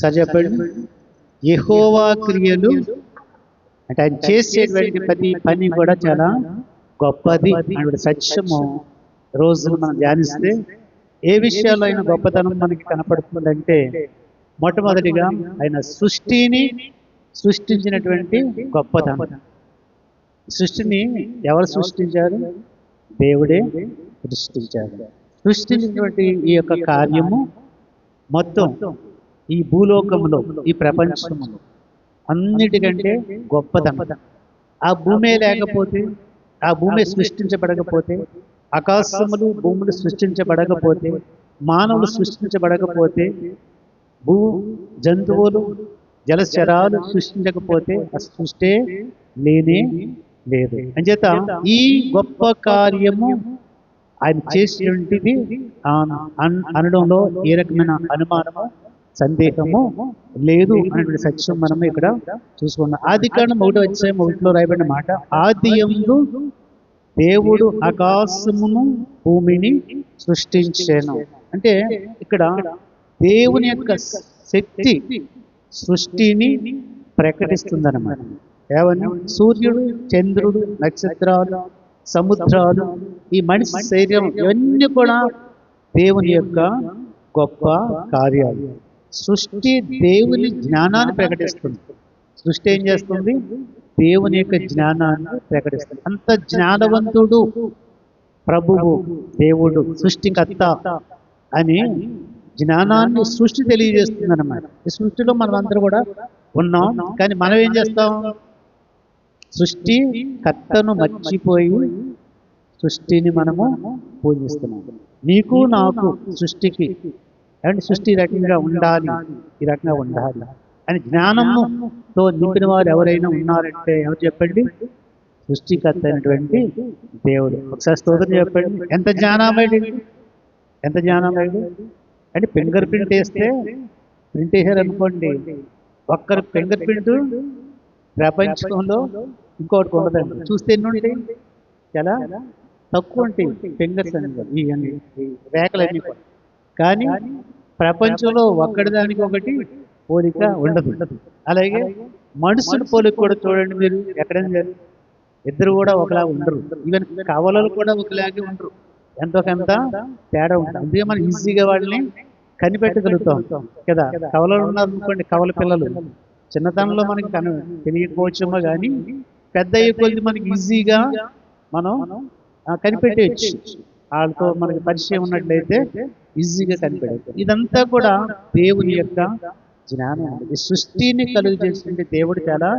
Sir చెప్పండి. యెహోవా క్రియలు అంటే ఆయన చేసేటువంటి ప్రతి పని కూడా చాలా గొప్పది అనే సత్యము రోజును మనం ధ్యానిస్తే ఏ విషయాల్లో అయినా గొప్పతనం మనకి కనపడుతుందంటే మొట్టమొదటిగా ఆయన సృష్టిని సృష్టించినటువంటి గొప్పతనం. సృష్టిని ఎవరు సృష్టించారు? దేవుడే సృష్టించారు. సృష్టించినటువంటి ఈ యొక్క కార్యము మొత్తం ఈ భూలోకంలో ఈ ప్రపంచంలో అన్నిటికంటే గొప్పదన్నమాట. ఆ భూమే లేకపోతే, ఆ భూమి సృష్టించబడకపోతే, ఆకాశములు భూములు సృష్టించబడకపోతే, మానవులు సృష్టించబడకపోతే, భూ జంతువులు జలచరాలు సృష్టించకపోతే ఆ సృష్టి లేనే లేదు. అంచేత ఈ గొప్ప కార్యము ఆయన చేసినటువంటిది అనడంలో ఏ రకమైన అనుమానము సందేహము లేదు అనేటువంటి సత్యం మనము ఇక్కడ చూసుకున్నాం. ఆదికాండం 1:1 రాయబడిన మాట, ఆదియందు దేవుడు ఆకాశమును భూమిని సృష్టించెను. అంటే ఇక్కడ దేవుని యొక్క శక్తి సృష్టిని ప్రకటిస్తుందన్నమాట. ఏమన్నా సూర్యుడు, చంద్రుడు, నక్షత్రాలు, సముద్రాలు, ఈ మనిషి శరీరం ఇవన్నీ కూడా దేవుని యొక్క గొప్ప కార్యాలు. సృష్టి దేవుని జ్ఞానాన్ని ప్రకటిస్తుంది. సృష్టి ఏం చేస్తుంది? దేవుని యొక్క జ్ఞానాన్ని ప్రకటిస్తుంది. అంత జ్ఞానవంతుడు ప్రభువు దేవుడు సృష్టికర్త అని జ్ఞానాన్ని సృష్టి తెలియజేస్తుంది అన్నమాట. ఈ సృష్టిలో మనం అందరూ కూడా ఉన్నాం. కానీ మనం ఏం చేస్తాం? సృష్టి కర్తను మర్చిపోయి సృష్టిని మనము పూజిస్తున్నాం. నీకు నాకు సృష్టికి అండ్ సృష్టి ఈ రకంగా ఉండాలి, ఈ రకంగా ఉండాలి అని జ్ఞానంతో నింపిన వారు ఎవరైనా ఉన్నారంటే ఎవరు చెప్పండి? సృష్టికర్త అయినటువంటి దేవుడు. ఒకసారి స్తోత్రం చెప్పండి. ఎంత జ్ఞానమేడి, ఎంత జ్ఞానమేడి అంటే ఫింగర్ ప్రింట్ వేస్తే ప్రింట్ వేసారు అనుకోండి, ఒక్కరి ఫింగర్ ప్రింట్ ప్రపంచంలో ఇంకోటి ఉండదండి. చూస్తే ఎన్ని ఉంటాయి? చాలా తక్కువ ఉంటాయి ఫింగర్స్ అనేవి, ఈ రేఖలన్నీ కూడా. కానీ ప్రపంచంలో ఒక్కడిదానికి ఒకటి పోలిక ఉండదు. అలాగే మనుషుల పోలిక కూడా చూడండి మీరు ఎక్కడైనా, ఇద్దరు కూడా ఒకలా ఉండరు. ఈవెన్ కవలలు కూడా ఒకలాగే ఉండరు, ఎంతో కొంత తేడా ఉంటుంది. అందుకే మనం ఈజీగా వాళ్ళని కనిపెట్టగలుగుతాం కదా. కవలలు ఉన్నారు అనుకోండి, కవల పిల్లలు చిన్నతనంలో మనకి తెలియకపోవచ్చేమో కానీ పెద్ద అయ్యే కొద్ది మనకి ఈజీగా మనం కనిపెట్టేయచ్చు. వాళ్ళతో మనకి పరిచయం ఉన్నట్లయితే ఈజీగా కనిపెట్టచ్చు. ఇదంతా కూడా దేవుని యొక్క జ్ఞానం. ఈ సృష్టిని కలుగు చేసిన దేవుడు చాలా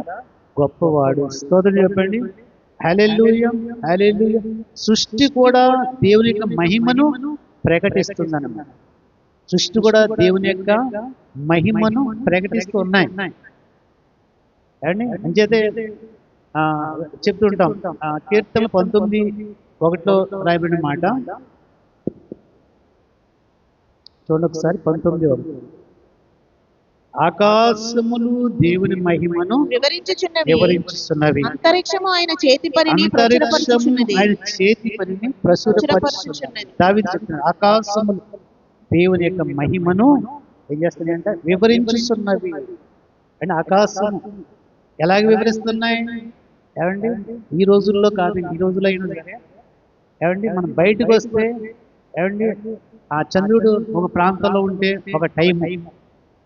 గొప్పవాడు. స్తోత్రం చెప్పండి. హల్లెలూయా, హల్లెలూయా. సృష్టి కూడా దేవుని యొక్క మహిమను ప్రకటిస్తుందన్నమాట. సృష్టి కూడా దేవుని యొక్క మహిమను ప్రకటిస్తూ ఉన్నాయి. అంచేతే చెప్తుంటాం, కీర్తన 19:1 రాయబడిన మాట చూడండి ఒకసారి. 19:1, ఆకాశములు దేవుని మహిమను వివరించుచున్నవి, అంతరిక్షము ఆయన చేతి పనిని ప్రచురపరచుచున్నది. దావీదు చెప్తున్నాడు, ఆకాశములు దేవుని యొక్క మహిమను ఏం చేస్తున్నాయంట? వివరించుచున్నవి. అంటే ఆకాశం ఎలాగ వివరిస్తున్నాయి? ఏమండి ఈ రోజుల్లో కాదు, ఈ రోజుల్లో అయినా సరే ఏమండి మనం బయటకు వస్తే ఏమండి ఆ చంద్రుడు ఒక ప్రాంతంలో ఉంటే ఒక టైం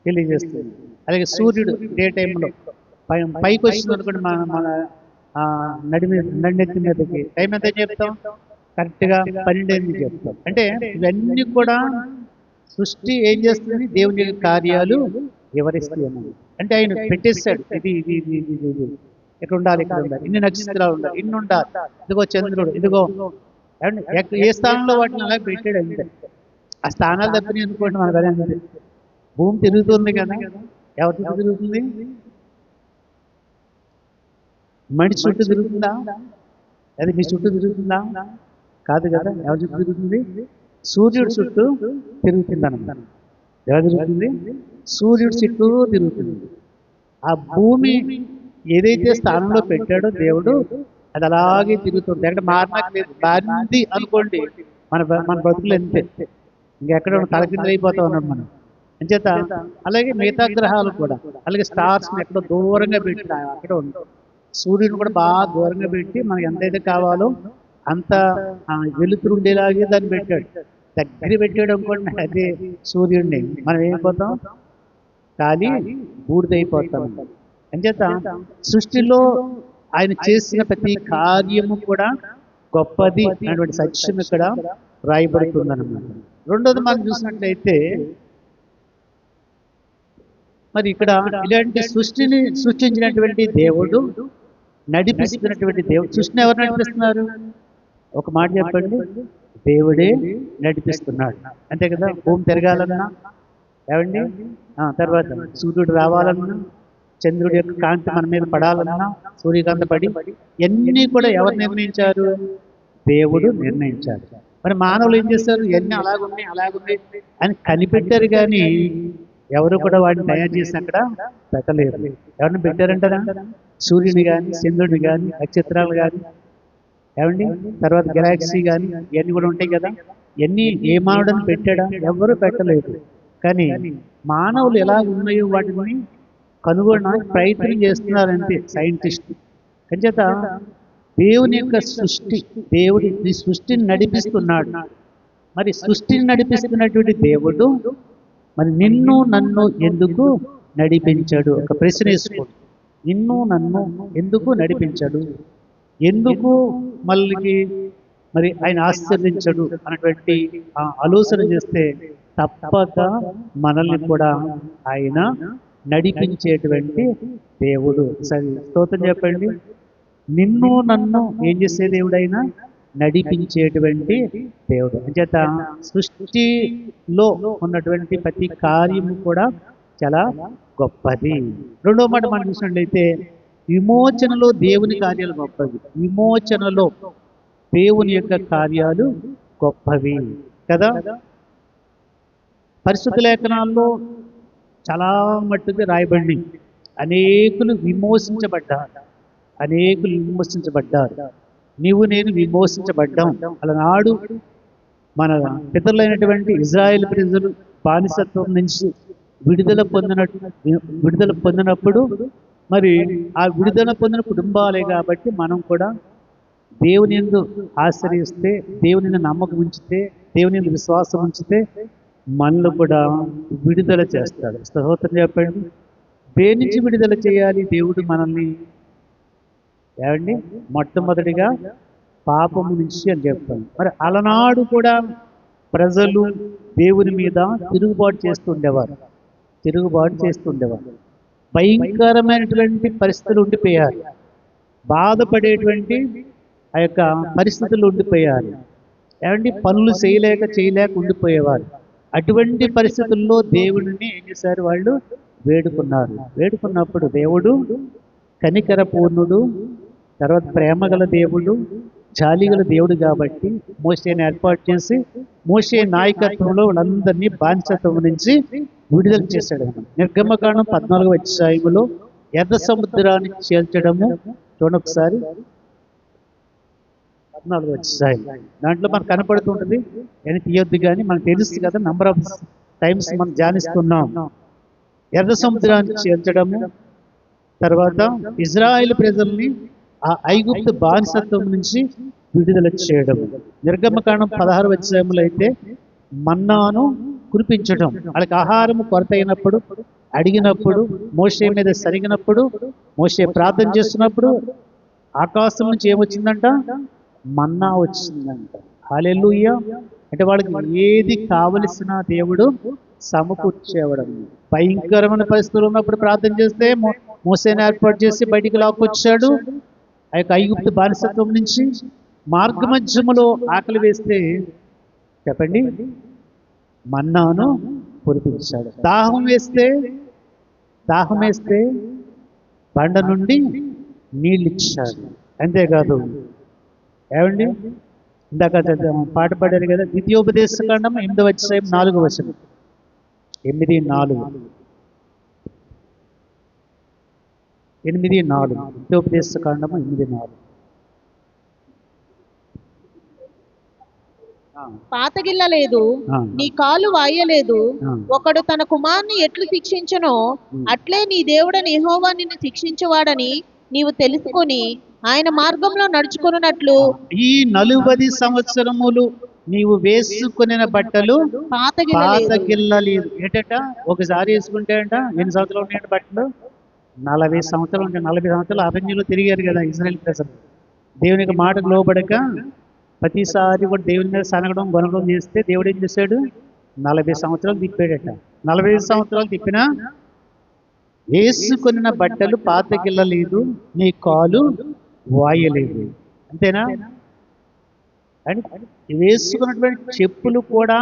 తెలియజేస్తుంది. అలాగే సూర్యుడు డే టైంలో పైకి వచ్చింది అనుకోండి, మన నడినెత్తి మీదకి టైం ఎంత చెప్తాం? కరెక్ట్గా 12 చెప్తాం. అంటే ఇవన్నీ కూడా సృష్టి ఏం చేస్తుంది? దేవుని యొక్క కార్యాలు వివరిస్తుంది అన్నది. అంటే ఆయన పెట్టేస్తాడు, ఇది ఇది ఇది ఇది ఇది ఇక్కడ ఉండాలి, ఇక్కడ ఉండాలి, ఇన్ని నక్షత్రాలు ఉండాలి, ఇన్ని ఉండాలి, ఇదిగో చంద్రుడు, ఇదిగో ఏ స్థానంలో వాటిని అలా పెట్టాడు అంతే. ఆ స్థానాలు తప్పినాయి అనుకోండి మనకు అదే. భూమి తిరుగుతుంది కదా, ఎవరి చుట్టూ తిరుగుతుంది? మనిషి చుట్టూ తిరుగుతుందా? అది మీ చుట్టూ తిరుగుతుందా? కాదు కదా. ఎవరి చుట్టూ తిరుగుతుంది? సూర్యుడి చుట్టూ తిరుగుతుంది అన్నమాట. ఎవరు తిరుగుతుంది? సూర్యుడి చుట్టూ తిరుగుతుంది. ఆ భూమి ఏదైతే స్థానంలో పెట్టాడో దేవుడు అది అలాగే తిరుగుతుంది. ఎక్కడ మారనట్లేదు. మారింది అనుకోండి మన బ్రతుకులు అంతే, ఇంకెక్కడ తలకిందులు అయిపోతా ఉన్నాం మనం. అంచేత అలాగే మిగతా గ్రహాలు కూడా, అలాగే స్టార్స్ని ఎక్కడో దూరంగా పెట్టి అక్కడ ఉంది. సూర్యుని కూడా బాగా దూరంగా పెట్టి మనకి ఎంతైతే కావాలో అంత వెలుతురు ఉండేలాగే దాన్ని పెట్టాడు. దగ్గర పెట్టాడు అనుకోండి, అదే సూర్యుడిని మనం ఏమైపోతాం, ఖాళీ బూడిదైపోతాం. అంచేత సృష్టిలో ఆయన చేసిన ప్రతి కార్యము కూడా గొప్పది అనేటువంటి సత్యం ఇక్కడ రాయబడుతుందన్నమాట. రెండోది మనం చూసినట్లయితే మరి ఇక్కడ ఇలాంటి సృష్టిని సృష్టించినటువంటి దేవుడు, నడిపిస్తున్నటువంటి దేవుడు, సృష్టిని ఎవరు నడిపిస్తున్నారు? ఒక మాట చెప్పండి, దేవుడే నడిపిస్తున్నాడు. అంతే కదా. భూమి తిరగాలన్నా ఏమండి, తర్వాత సూర్యుడు రావాలన్నా, చంద్రుడి యొక్క కాంతి మన మీద పడాలన్నా, సూర్యకాంతి పడి, ఇవన్నీ కూడా ఎవరు నిర్ణయించారు? దేవుడు నిర్ణయించాడు. మరి మానవులు ఏం చేస్తారు? ఇవన్నీ అలాగున్నాయి అని కనిపెట్టారు, కానీ ఎవరు కూడా వాటిని తయారు చేసి అక్కడ పెట్టలేదు. ఎవరిని పెట్టారంటారా? సూర్యుని కానీ, చంద్రుడిని కానీ, నక్షత్రాలు కానీ, ఏమండి, తర్వాత గెలాక్సీ కానీ, ఇవన్నీ కూడా ఉంటాయి కదా. ఇవన్నీ ఏ మానవుడని పెట్టాడా? ఎవరు పెట్టలేదు. కానీ మానవులు ఎలా ఉన్నాయో వాటిని కనుగొనడానికి ప్రయత్నం చేస్తున్నారంటే సైంటిస్టులు. అంచేత దేవుని యొక్క సృష్టి, దేవుడు ఈ సృష్టిని నడిపిస్తున్నాడు. మరి సృష్టిని నడిపిస్తున్నటువంటి దేవుడు మరి నిన్ను నన్ను ఎందుకు నడిపించాడు? ఒక ప్రశ్న వేసుకోండి. నిన్ను నన్ను ఎందుకు నడిపించాడు? ఎందుకు మళ్ళీ మరి ఆయన ఆశ్చర్యించడు అన్నటువంటి ఆలోచన చేస్తే తప్పక మనల్ని కూడా ఆయన నడిపించేటువంటి దేవుడు. సరే, స్తోత్రం చెప్పండి. నిన్ను నన్ను ఏం చేసే దేవుడైనా నడిపించేటువంటి దేవుడు. అంచేత సృష్టిలో ఉన్నటువంటి ప్రతి కార్యము కూడా చాలా గొప్పది. రెండో మాట మనం చూసినట్లయితే విమోచనలో దేవుని కార్యాలు గొప్పవి. విమోచనలో దేవుని యొక్క కార్యాలు గొప్పవి కదా. పరిశుద్ధ లేఖనాల్లో చాలా మట్టుకు రాయబడి అనేకులు విమోచించబడ్డారు. నీవు నేను విమోచించబడ్డాం. అలనాడు మన పితరులైనటువంటి ఇజ్రాయేల్ ప్రజలు బానిసత్వం నుంచి విడుదల పొందినప్పుడు మరి ఆ విడుదల పొందిన కుటుంబాలే కాబట్టి మనం కూడా దేవుని యందు ఆశ్రయిస్తే, దేవుని నమ్మకం ఉంచితే, దేవుని యందు విశ్వాసం ఉంచితే మనల్ని కూడా విడుదల చేస్తాడు. స్తోత్రం చెప్పండి. దేని నుంచి విడుదల చేయాలి దేవుడు మనల్ని? ఏమండి, మొట్టమొదటిగా పాపము నుంచి అని చెప్తాను. మరి అలనాడు కూడా ప్రజలు దేవుని మీద తిరుగుబాటు చేస్తుండేవారు. భయంకరమైనటువంటి పరిస్థితులు ఉండిపోయారు. బాధపడేటువంటి ఆ యొక్క పరిస్థితులు ఉండిపోయారు. ఏమండి, పనులు చేయలేక ఉండిపోయేవారు. అటువంటి పరిస్థితుల్లో దేవుడిని ఏం చేశారు? వాళ్ళు వేడుకున్నప్పుడు దేవుడు కనికర పూర్ణుడు, తర్వాత ప్రేమగల దేవుడు, జాలిగల దేవుడు కాబట్టి మోషేని ఏర్పాటు చేసి మోషే నాయకత్వంలో వాళ్ళందరినీ బానిసత్వం నుంచి విడుదల చేశాడు. నిర్గమకాండం 14వ అధ్యాయములో ఎర్ర సముద్రాన్ని చేల్చడము చూడండి ఒకసారి. 14వ అధ్యాయం దాంట్లో మనకు కనపడుతుంటుంది. అని తీయొద్దు, కానీ మనకు తెలుసు కదా, నంబర్ ఆఫ్ టైమ్స్ మనం ధ్యానిస్తున్నాం. ఎర్ర సముద్రాన్ని చేల్చడము, తర్వాత ఇజ్రాయేల్ ప్రజల్ని ఆ ఐగుప్తు బానిసత్వం నుంచి విడుదల చేయడం. నిర్గమకాండం 16వ అధ్యాయంలో అయితే మన్నాను కురిపించడం, వాళ్ళకి ఆహారము కొరత అయినప్పుడు, అడిగినప్పుడు, మోషే మీద సరిగినప్పుడు, మోషే ప్రార్థన చేస్తున్నప్పుడు ఆకాశం నుంచి ఏమొచ్చిందంట? మన్నా వచ్చిందంట. హల్లెలూయా. అంటే వాళ్ళకి ఏది కావలసిన దేవుడు సమకూర్చేవడం. భయంకరమైన పరిస్థితులు ఉన్నప్పుడు ప్రార్థన చేస్తే మోసేని ఏర్పాటు చేసి బయటికి లాక్కొచ్చాడు ఆ యొక్క ఐగుప్తు బానిసత్వం నుంచి. మార్గమధ్యములో ఆకలి వేస్తే చెప్పండి మన్నాను కురిపించాడు. దాహం వేస్తే బండ నుండి నీళ్ళు ఇచ్చాడు. అంతేకాదు, ఏమండి, ఇందాక పాట పాడారు కదా, ద్వితీయోపదేశకాండం 8వ అధ్యాయం 4వ వచనం. 8:4 ద్వితీయోపదేశకాండము 8:4. పాతగిల్లలేదు, ఆ, నీ కాలు వాయలేదు. ఆ. ఒకడు తన కుమారుని ఎట్లు శిక్షించునో అట్లే నీ దేవుడని యెహోవా నిన్ను శిక్షించువాడని నీవు తెలుసుకొని ఆయన మార్గంలో నడుచుకున్నట్లు ఈ 40 సంవత్సరములు నీవు వేసుకునే బట్టలు పాతగిల్లలేదు. పాతగిల్లలేదు. ఏటట ఒకసారి వేసుకుంటే అంట ఎన్ని సంవత్సరాలు ఉన్నాయంట బట్టలు? 40 సంవత్సరాలు ఉంటాయి. 40 సంవత్సరాలు అరణ్యంలో తిరిగారు కదా ఇజ్రాయెల్ ప్రజలు. దేవునికి మాటకు లోబడక ప్రతిసారి కూడా దేవుని మీద సనగడం గొనగడం చేస్తే దేవుడు ఏం చేశాడు? 40 సంవత్సరాలు తిప్పాడట. 45 సంవత్సరాలు తిప్పినా వేసుకున్న బట్టలు పాతగిల్లలేదు, నీ కాలు వాయలేదు. అంతేనా? అని వేసుకున్నటువంటి చెప్పులు కూడా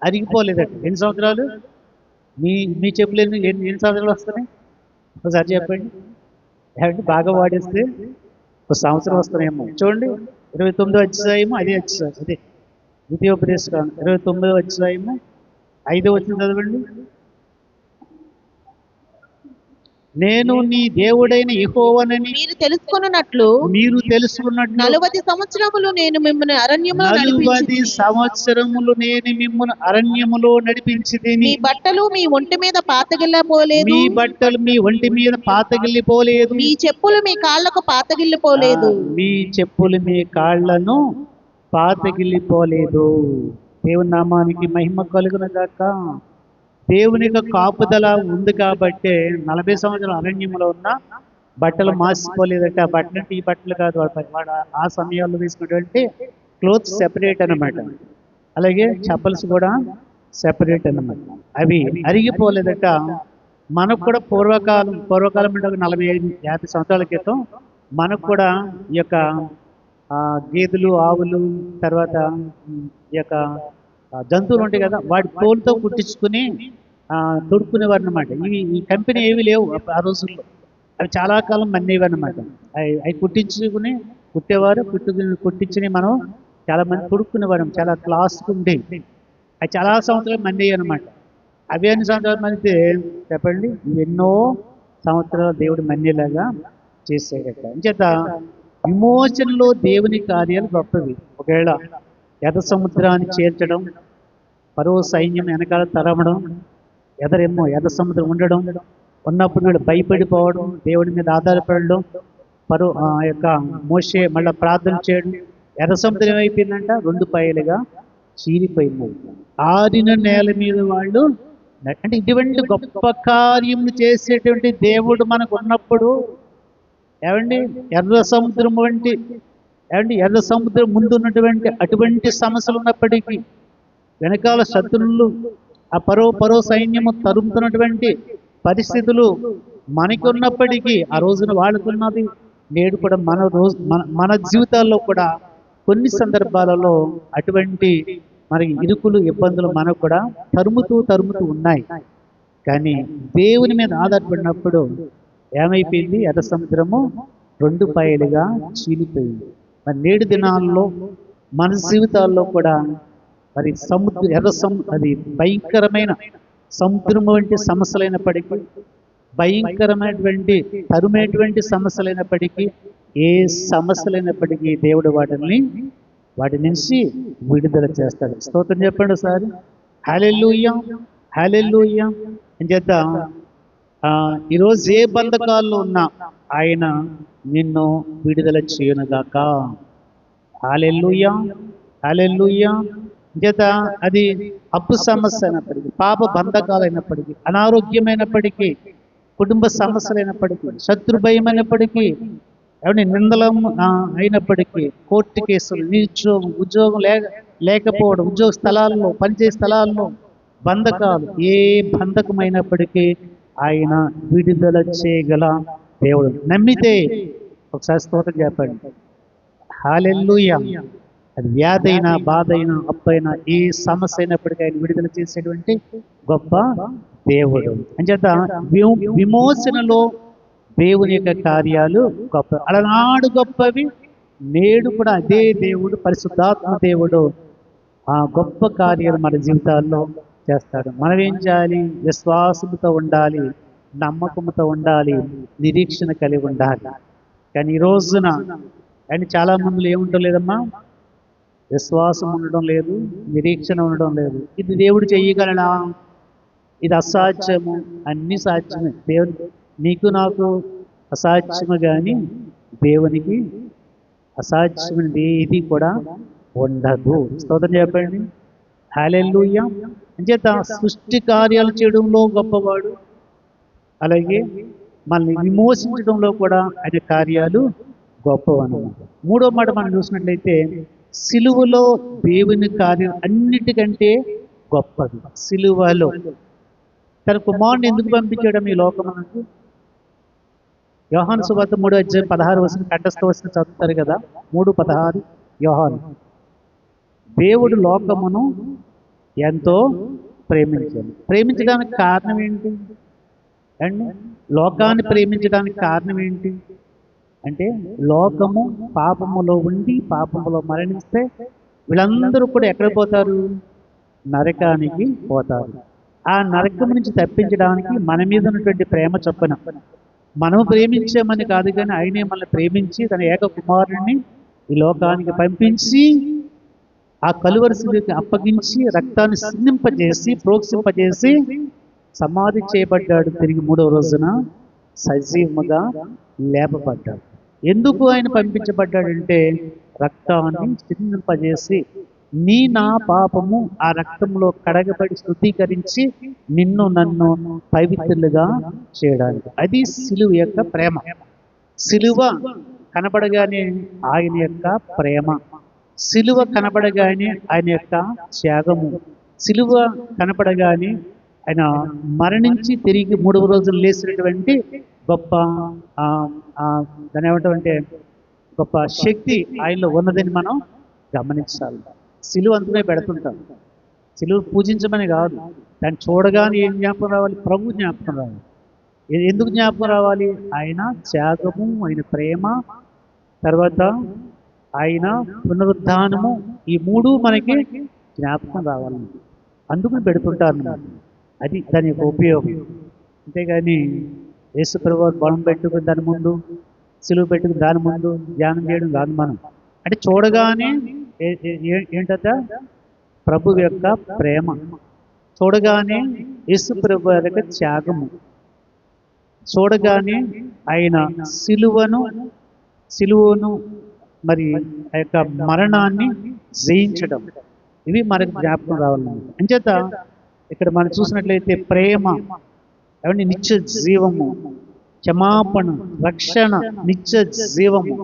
అరిగిపోలేదట. ఎన్ని సంవత్సరాలు? మీ మీ చెప్పులు ఎన్ని సంవత్సరాలు వస్తున్నాయి? ఒకసారి చెప్పండి. ఏమంటే బాగా వాడేస్తే ఒక సంవత్సరం వస్తున్నాయేమో. చూడండి 29వ అధ్యాయము అదే అధ్యాయం, అదే ద్వితీయోపదేశకాండం 29వ అధ్యాయము 5వ వచనం చదవండి. నేను నీ దేవుడైన యెహోవానని మీరు తెలుసుకున్నట్లు మీరు తెలుసుకున్నట్లు 40 సంవత్సరములు నేను మిమ్మల్ని అరణ్యములో 40 నడిపించి సంవత్సరములు నేను మిమ్మల్ని అరణ్యములో నడిపించితిని. మీ బట్టలు మీ ఒంటి మీద పాతగిల్లపోలేదు, మీ బట్టలు మీ ఒంటి మీద పాతగిల్లిపోలేదు, మీ చెప్పులు మీ కాళ్ళకు పాతగిల్లిపోలేదు. మీ చెప్పులు మీ కాళ్ళను పాతగిల్లిపోలేదు. దేవుని నామానికి మహిమ కలుగును గాక. దేవుని యొక్క కాపుదల ఉంది కాబట్టే 40 సంవత్సరాల అరణ్యంలో ఉన్న బట్టలు మాసిపోలేదంటే. ఆ బట్టలు అంటే ఈ బట్టలు కాదు, వాడు ఆ సమయాల్లో వేసుకున్నటువంటి క్లోత్స్ సెపరేట్ అన్నమాట. అలాగే చప్పల్స్ కూడా సెపరేట్ అన్నమాట. అవి అరిగిపోలేదట. మనకు కూడా పూర్వకాలం అంటే 45-50 సంవత్సరాల క్రితం మనకు కూడా ఈ యొక్క గేదెలు, ఆవులు, తర్వాత ఈ యొక్క జంతువులు ఉంటాయి కదా, వాటి తోలుతో కుట్టించుకుని తొడుక్కునేవారు అనమాట. ఈ కంపెనీ ఏవి లేవు ఆ రోజుల్లో. అవి చాలా కాలం మన్నేవి అనమాట. అవి కుట్టేవారు, కుట్టించుని మనం చాలా మంది తొడుక్కునేవారు. చాలా క్లాస్కి ఉండేవి. అవి చాలా సంవత్సరాలు మన్నేవి అనమాట. అవి ఎన్ని సంవత్సరాలు మన్నితే చెప్పండి? ఎన్నో సంవత్సరాలు దేవుడు మన్నేలాగా చేసేటట్టు. అంచేత విమోచనలో దేవుని కార్యాలు గొప్పవి. ఒకవేళ ఎర్ర సముద్రాన్ని చేర్చడం, ఫరో సైన్యం వెనకాల తరమడం, ఎర్ర సముద్రం ఉన్నప్పుడు వీళ్ళు భయపడిపోవడం, దేవుడి మీద ఆధారపడడం, యొక్క మోషే మళ్ళీ ప్రార్థన చేయడం. ఎర్ర సముద్రం ఏమైపోయిందంట? 2 పాయలుగా చీలిపోయిందంట. ఆరిన నేల మీద వాళ్ళు అంటే ఇటువంటి గొప్ప కార్యములు చేసేటువంటి దేవుడు మనకు ఉన్నప్పుడు ఏమండి ఎర్ర సముద్రం ముందు ఉన్నటువంటి అటువంటి సమస్యలు ఉన్నప్పటికీ, వెనకాల శత్రువులు ఆ పరో సైన్యము తరుముతున్నటువంటి పరిస్థితులు మనకి ఉన్నప్పటికీ, ఆ రోజున వాళ్ళకున్నది నేడు కూడా మన జీవితాల్లో కూడా కొన్ని సందర్భాలలో అటువంటి మనకి ఇరుకులు, ఇబ్బందులు మనకు కూడా తరుముతూ ఉన్నాయి. కానీ దేవుని మీద ఆధారపడినప్పుడు ఏమైపోయింది? ఎర్ర సముద్రము 2 పాయలుగా చీలిపోయింది. మరి నేడు దినాల్లో మన జీవితాల్లో కూడా మరి అది భయంకరమైన సముద్రం వంటి సమస్యలైనప్పటికీ, భయంకరమైనటువంటి తరుమేటువంటి సమస్యలైనప్పటికీ, ఏ సమస్యలైనప్పటికీ దేవుడు వాటి నుంచి విడుదల చేస్తాడు. స్తోత్రం చెప్పండి సార్. హల్లెలూయా, హల్లెలూయా. అని చేత ఈరోజు ఏ బంధకాల్లో ఉన్నా ఆయన నిన్ను విడుదల చేయనుగాక. హల్లెలూయా, హల్లెలూయా. చేత అది అప్పు సమస్య అయినప్పటికీ, పాప బంధకాలు అయినప్పటికీ, అనారోగ్యమైనప్పటికీ, కుటుంబ సమస్యలైనప్పటికీ, శత్రు భయం అయినప్పటికీ, నిందలం అయినప్పటికీ, కోర్టు కేసులు, ఉద్యోగం లేకపోవడం, ఉద్యోగ స్థలాల్లో, పనిచేసే స్థలాల్లో బంధకాలు, ఏ బంధకమైనప్పటికీ ఆయన విడుదల చేయగల దేవుడు. నమ్మితే ఒకసారి స్తోత్రం చెప్పండి. హల్లెలూయా. అది వ్యాధైనా, బాధైనా, అప్పైనా, ఏ సమస్య అయినప్పటికీ ఆయన విడుదల చేసేటువంటి గొప్ప దేవుడు. అంచేత విమోచనలో దేవుని యొక్క కార్యాలు గొప్ప. అలనాడు గొప్పవి, నేడు కూడా అదే దేవుడు, పరిశుద్ధాత్మ దేవుడు ఆ గొప్ప కార్యాలు మన జీవితాల్లో చేస్తాడు. మనం ఏం చేయాలి? విశ్వాసంతో ఉండాలి, నమ్మకంతో ఉండాలి, నిరీక్షణ కలిగి ఉండాలి. కానీ ఈ రోజున చాలా మందిలో ఏముంటలేదమ్మా? విశ్వాసం ఉండడం లేదు, నిరీక్షణ ఉండడం లేదు. ఇది దేవుడు చెయ్యగలడా? ఇది అసాధ్యము. అన్ని సాధ్యమే. దేవుని నీకు నాకు అసాధ్యము, కానీ దేవునికి అసాధ్యమైనది ఏది కూడా ఉండదు. స్తోత్రం చెప్పండి. హల్లెలూయా. అంచేత సృష్టి కార్యాలు చేయడంలో గొప్పవాడు, అలాగే మనల్ని విమోచించడంలో కూడా ఆయన కార్యాలు గొప్పవన్నమాట. మూడో మాట మనం చూసినట్లయితే సిలువలో దేవుని కార్యం అన్నిటికంటే గొప్పది. సిలువలో తన కుమారుని ఎందుకు పంపించడం ఈ లోకమునకు? యోహాను సువార్త 3:16 కంఠస్థ వచనం చదువుతారు కదా, 3:16 యోహాను. దేవుడు లోకమును ఎంతో ప్రేమించడానికి కారణం ఏంటి అండి? లోకాన్ని ప్రేమించడానికి కారణం ఏంటి అంటే, లోకము పాపములో ఉండి పాపములో మరణిస్తే వీళ్ళందరూ కూడా ఎక్కడ పోతారు? నరకానికి పోతారు. ఆ నరకం నుంచి తప్పించడానికి మన మీద ఉన్నటువంటి ప్రేమ చొప్పున మనము ప్రేమించామని కాదు, కానీ ఆయనే మనల్ని ప్రేమించి తన ఏక కుమారుడిని ఈ లోకానికి పంపించి ఆ కలువరిశిలువకి అప్పగించి రక్తాన్ని సిందింపజేసి ప్రోక్షింపజేసి సమాధి చేయబడ్డాడు. తిరిగి 3వ రోజున సజీవముగా లేపబడ్డాడు. ఎందుకు ఆయన పంపించబడ్డాడంటే, రక్తాన్ని సిందింపజేసి నా పాపము ఆ రక్తంలో కడగబడి శుద్ధీకరించి నిన్ను నన్ను పవిత్రులుగా చేయడానికి. అది సిలువ యొక్క ప్రేమ. సిలువ కనబడగానే ఆయన యొక్క ప్రేమ, సిలువ కనబడగానే ఆయన యొక్క త్యాగము, సిలువ కనపడగానే ఆయన మరణించి తిరిగి 3వ రోజులు లేచినటువంటి గొప్ప దాని ఏమంటామంటే గొప్ప శక్తి ఆయనలో ఉన్నదని మనం గమనించాలి. సిలువ అంతమే పెడుతుంటాం. సిలువ పూజించమని కాదు, దాన్ని చూడగానే ఏం జ్ఞాపకం రావాలి? ప్రభు జ్ఞాపకం రావాలి. ఎందుకు జ్ఞాపకం రావాలి? ఆయన త్యాగము, ఆయన ప్రేమ, తర్వాత ఆయన పునరుద్ధానము, ఈ 3 మనకి జ్ఞాపకం రావాలి. అందుకు పెడుతుంటారు. అది దాని యొక్క ఉపయోగం. అంతేగాని యేసు ప్రభువు బలం పెట్టుకుని దాని ముందు, సిలువ పెట్టుకుని దాని ముందు ధ్యానం చేయడం కాదు. మనం అంటే చూడగానే ఏంటట? ప్రభు యొక్క ప్రేమ, చూడగానే యేసు ప్రభు యొక్క త్యాగము, చూడగానే ఆయన సిలువను మరి ఆ యొక్క మరణాన్ని జయించడం, ఇవి మనకు జ్ఞాపకం రావాలన్నమాట. అంచేత ఇక్కడ మనం చూసినట్లయితే ప్రేమ ఏమంటే నిత్య జీవము, క్షమాపణ, రక్షణ, నిత్య జీవము.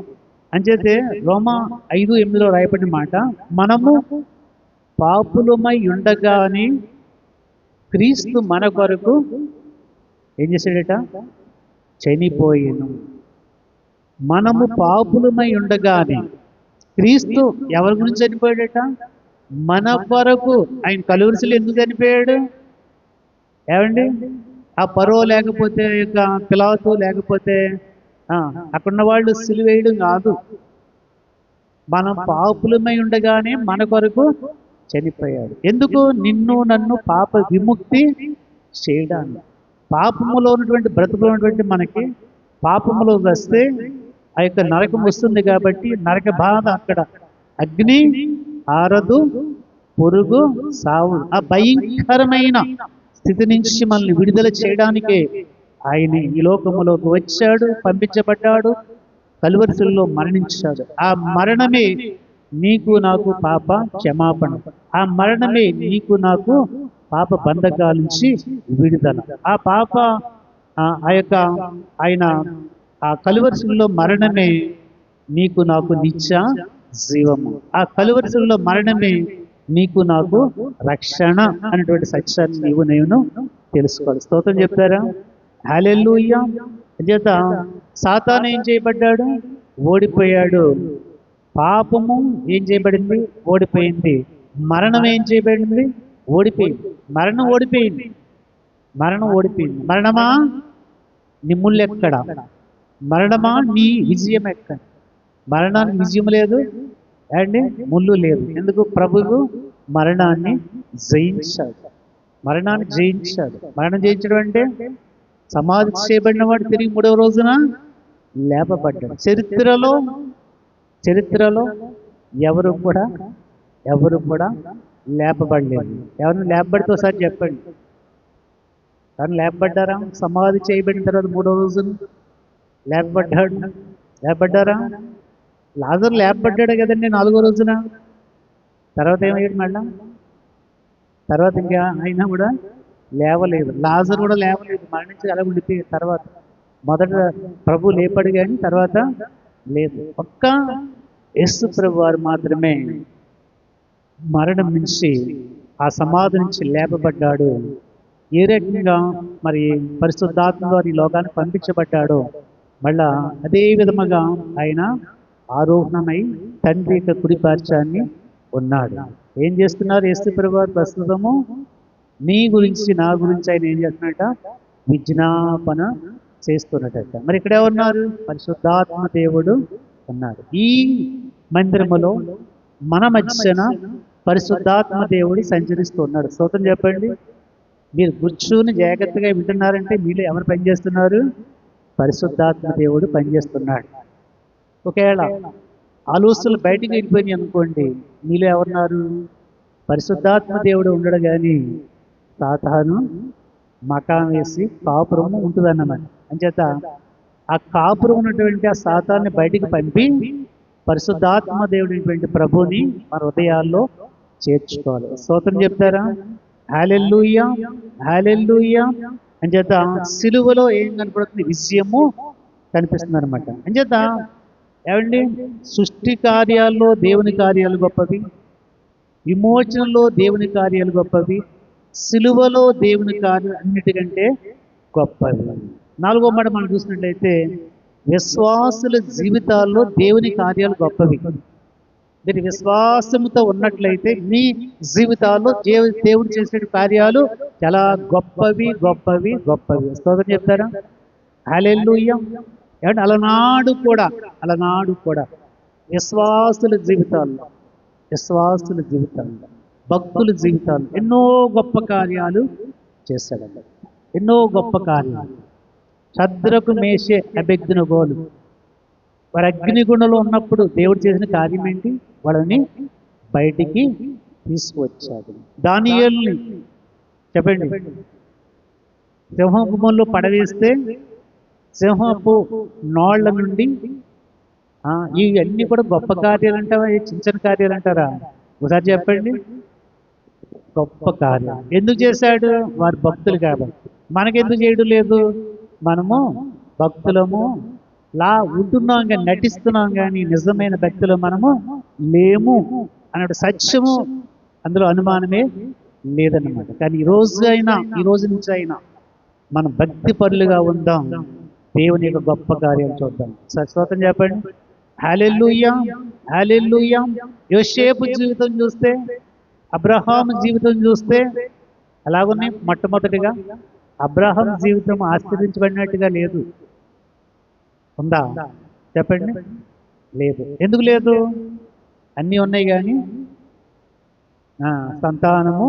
అంచేతే రోమా 5:8 రాయబడిన మాట, మనము పాపులమై ఉండగానే క్రీస్తు మన కొరకు ఏం చేశాడట? చనిపోయాను. మనము పాపులమై ఉండగానే క్రీస్తు ఎవరి గురించి చనిపోయాడట? మన కొరకు. ఆయన కలువరిశిలో ఎందుకు చనిపోయాడు? ఏమండి, ఆ పరో లేకపోతే యొక్క పిలాతు లేకపోతే అక్కడున్న వాళ్ళు సిలువ వేయడం కాదు. మనం పాపులమై ఉండగానే మన కొరకు చనిపోయాడు. ఎందుకు? నిన్ను నన్ను పాప విముక్తి చేయడానికి. పాపములో ఉన్నటువంటి బ్రతుకులో ఉన్నటువంటి మనకి పాపములో వస్తే ఆ యొక్క నరకం వస్తుంది కాబట్టి నరక బాధ, అక్కడ అగ్ని ఆరదు, పురుగు సావు, ఆ భయంకరమైన స్థితి నుంచి మనల్ని విడుదల చేయడానికే ఆయన ఈ లోకములోకి వచ్చాడు, పంపించబడ్డాడు, కలువరిశిలువలో మరణించాడు. ఆ మరణమే నీకు నాకు పాప క్షమాపణ, ఆ మరణమే నీకు నాకు పాప బంధకాల నుంచి విడుదల. ఆ పాప ఆ యొక్క ఆయన ఆ కలువరిశిలువలో మరణమే నీకు నాకు నిత్య జీవము. ఆ కలువరిశిలువలో మరణమే నీకు నాకు రక్షణ అనేటువంటి సత్యాన్ని నీవు నేను తెలుసుకోవాలి. స్తోత్రం చెప్తారా? హల్లెలూయా. చేత సాతాను ఏం చేయబడ్డాడు? ఓడిపోయాడు. పాపము ఏం చేయబడింది? ఓడిపోయింది. మరణం ఏం చేయబడింది? ఓడిపోయింది. మరణం ఓడిపోయింది. మరణమా నీ ముళ్ళు ఎక్కడ? మరణమా నీ విజయం ఎక్కడ? మరణానికి విజయం లేదు అండి, ముళ్ళు లేదు. ఎందుకు? ప్రభువు మరణాన్ని జయించాడు. మరణం జయించడం అంటే సమాధి చేయబడిన వాడు తిరిగి 3వ రోజున లేపబడ్డాడు. చరిత్రలో ఎవరు కూడా ఎవరు కూడా లేపబడలేదు. ఎవరిని లేపబడితే ఒకసారి చెప్పండి. కానీ లేపబడ్డారా? సమాధి చేయబడిన తర్వాత 3వ రోజున లేపబడ్డాడు. లేపబడ్డారా? లాజరు లేపబడ్డాడు కదండి 4వ రోజున. తర్వాత ఏమయ్యాడు మళ్ళా? తర్వాత ఇంకా అయినా కూడా లేవలేదు. లాజరు కూడా లేవలేదు, మరణించి అలా ఉండిపోయాడు. తర్వాత మొదట ప్రభు లేపాడు కానీ తర్వాత లేదు. ఒక్క యేసు ప్రభు వారు మాత్రమే మరణం నుంచి, ఆ సమాధి నుంచి లేపబడ్డాడు. ఏ రకంగా మరి పరిశుద్ధాత్మ ద్వారా ఈ లోకానికి పంపించబడ్డాడో మళ్ళా అదే విధముగా ఆయన ఆరోహణమై తండ్రి యొక్క కుడి పార్శ్వాన్ని ఉన్నాడు. ఏం చేస్తున్నారు యేసు ప్రభు వారు? ప్రస్తుతము నీ గురించి నా గురించి ఆయన ఏం చేస్తున్నట? విజ్ఞాపన చేస్తున్నట్ట. మరి ఇక్కడ ఉన్నారు? పరిశుద్ధాత్మ దేవుడు ఉన్నాడు. ఈ మందిరములో మన మధ్యన పరిశుద్ధాత్మ దేవుడు సంచరిస్తున్నాడు. స్తోత్రం చెప్పండి. మీరు కూర్చుని జాగ్రత్తగా వింటున్నారంటే మీలో ఎవరు పనిచేస్తున్నారు? పరిశుద్ధాత్మ దేవుడు పనిచేస్తున్నాడు. ఒకవేళ ఆలోచనలు బయటికి వెళ్ళిపోయినాయి అనుకోండి, మీలో ఎవరున్నారు? పరిశుద్ధాత్మ దేవుడు ఉండడు కానీ సాతాను మకాం వేసి కాపురము ఉంటుందన్నమాట. అంచేత ఆ కాపురం ఉన్నటువంటి ఆ సాతాన్ని బయటికి పంపి పరిశుద్ధాత్మ దేవుడైనటువంటి ప్రభుని మన హృదయాల్లో చేర్చుకోవాలి. స్తోత్రం చెప్తారా? హల్లెలూయా, హల్లెలూయా. అంచేత సిలువలో ఏం కనపడుతుంది? విజయము కనిపిస్తుంది అనమాట. అంచేత ఏమండి, సృష్టి కార్యాల్లో దేవుని కార్యాలు గొప్పవి, విమోచనలో దేవుని కార్యాలు గొప్పవి, సిలువలో దేవుని కార్యాలు అన్నిటికంటే గొప్పవి. 4వ మాట మనం చూసినట్లయితే విశ్వాసుల జీవితాల్లో దేవుని కార్యాలు గొప్పవి. మీరు విశ్వాసంతో ఉన్నట్లయితే మీ జీవితాల్లో దేవుడు చేసే కార్యాలు చాలా గొప్పవి గొప్పవి గొప్పవి. స్తోత్రం చెప్తారా? హల్లెలూయా. ఏమంటే అలనాడు కూడా విశ్వాసుల జీవితాల్లో భక్తుల జీవితాల్లో ఎన్నో గొప్ప కార్యాలు చేశాడండి. ఎన్నో గొప్ప కార్యాలు. షద్రకు, మేషే, అబేద్నెగోలు వారు అగ్నిగుండంలో ఉన్నప్పుడు దేవుడు చేసిన కార్యం ఏంటి? వాళ్ళని బయటికి తీసుకువచ్చాడు. దానియేలుని చెప్పండి, సింహపులో పడవేస్తే సింహపు నోళ్ల నుండి, ఇవన్నీ కూడా గొప్ప కార్యాలు అంటావా? చిన్న చిన్న కార్యాలు అంటారా? ఒకసారి చెప్పండి. గొప్ప కార్యం ఎందుకు చేశాడు? వారు భక్తులు కాబట్టి. మనకెందుకు చేయడం లేదు? మనము భక్తులము లా ఉంటున్నాం కానీ, నటిస్తున్నాం కానీ నిజమైన భక్తులు మనము లేము అన్నట్టు సత్యము అందులో అనుమానమే లేదన్నమాట. కానీ ఈ రోజు నుంచి అయినా మనం భక్తి పరులుగా ఉందాం. దేవుని యొక్క గొప్ప కార్యాలు చూద్దాం. స్తోత్రం చెప్పండి. హల్లెలూయా, హల్లెలూయా. యోసేపు జీవితం చూస్తే, అబ్రహాము జీవితం చూస్తే అలాగనే మొట్టమొదటిగా అబ్రహాం జీవితం ఆశీర్వదించబడినట్టుగా లేదు. ఉందా? చెప్పండి. లేదు. ఎందుకు లేదు? అన్నీ ఉన్నాయి కానీ సంతానము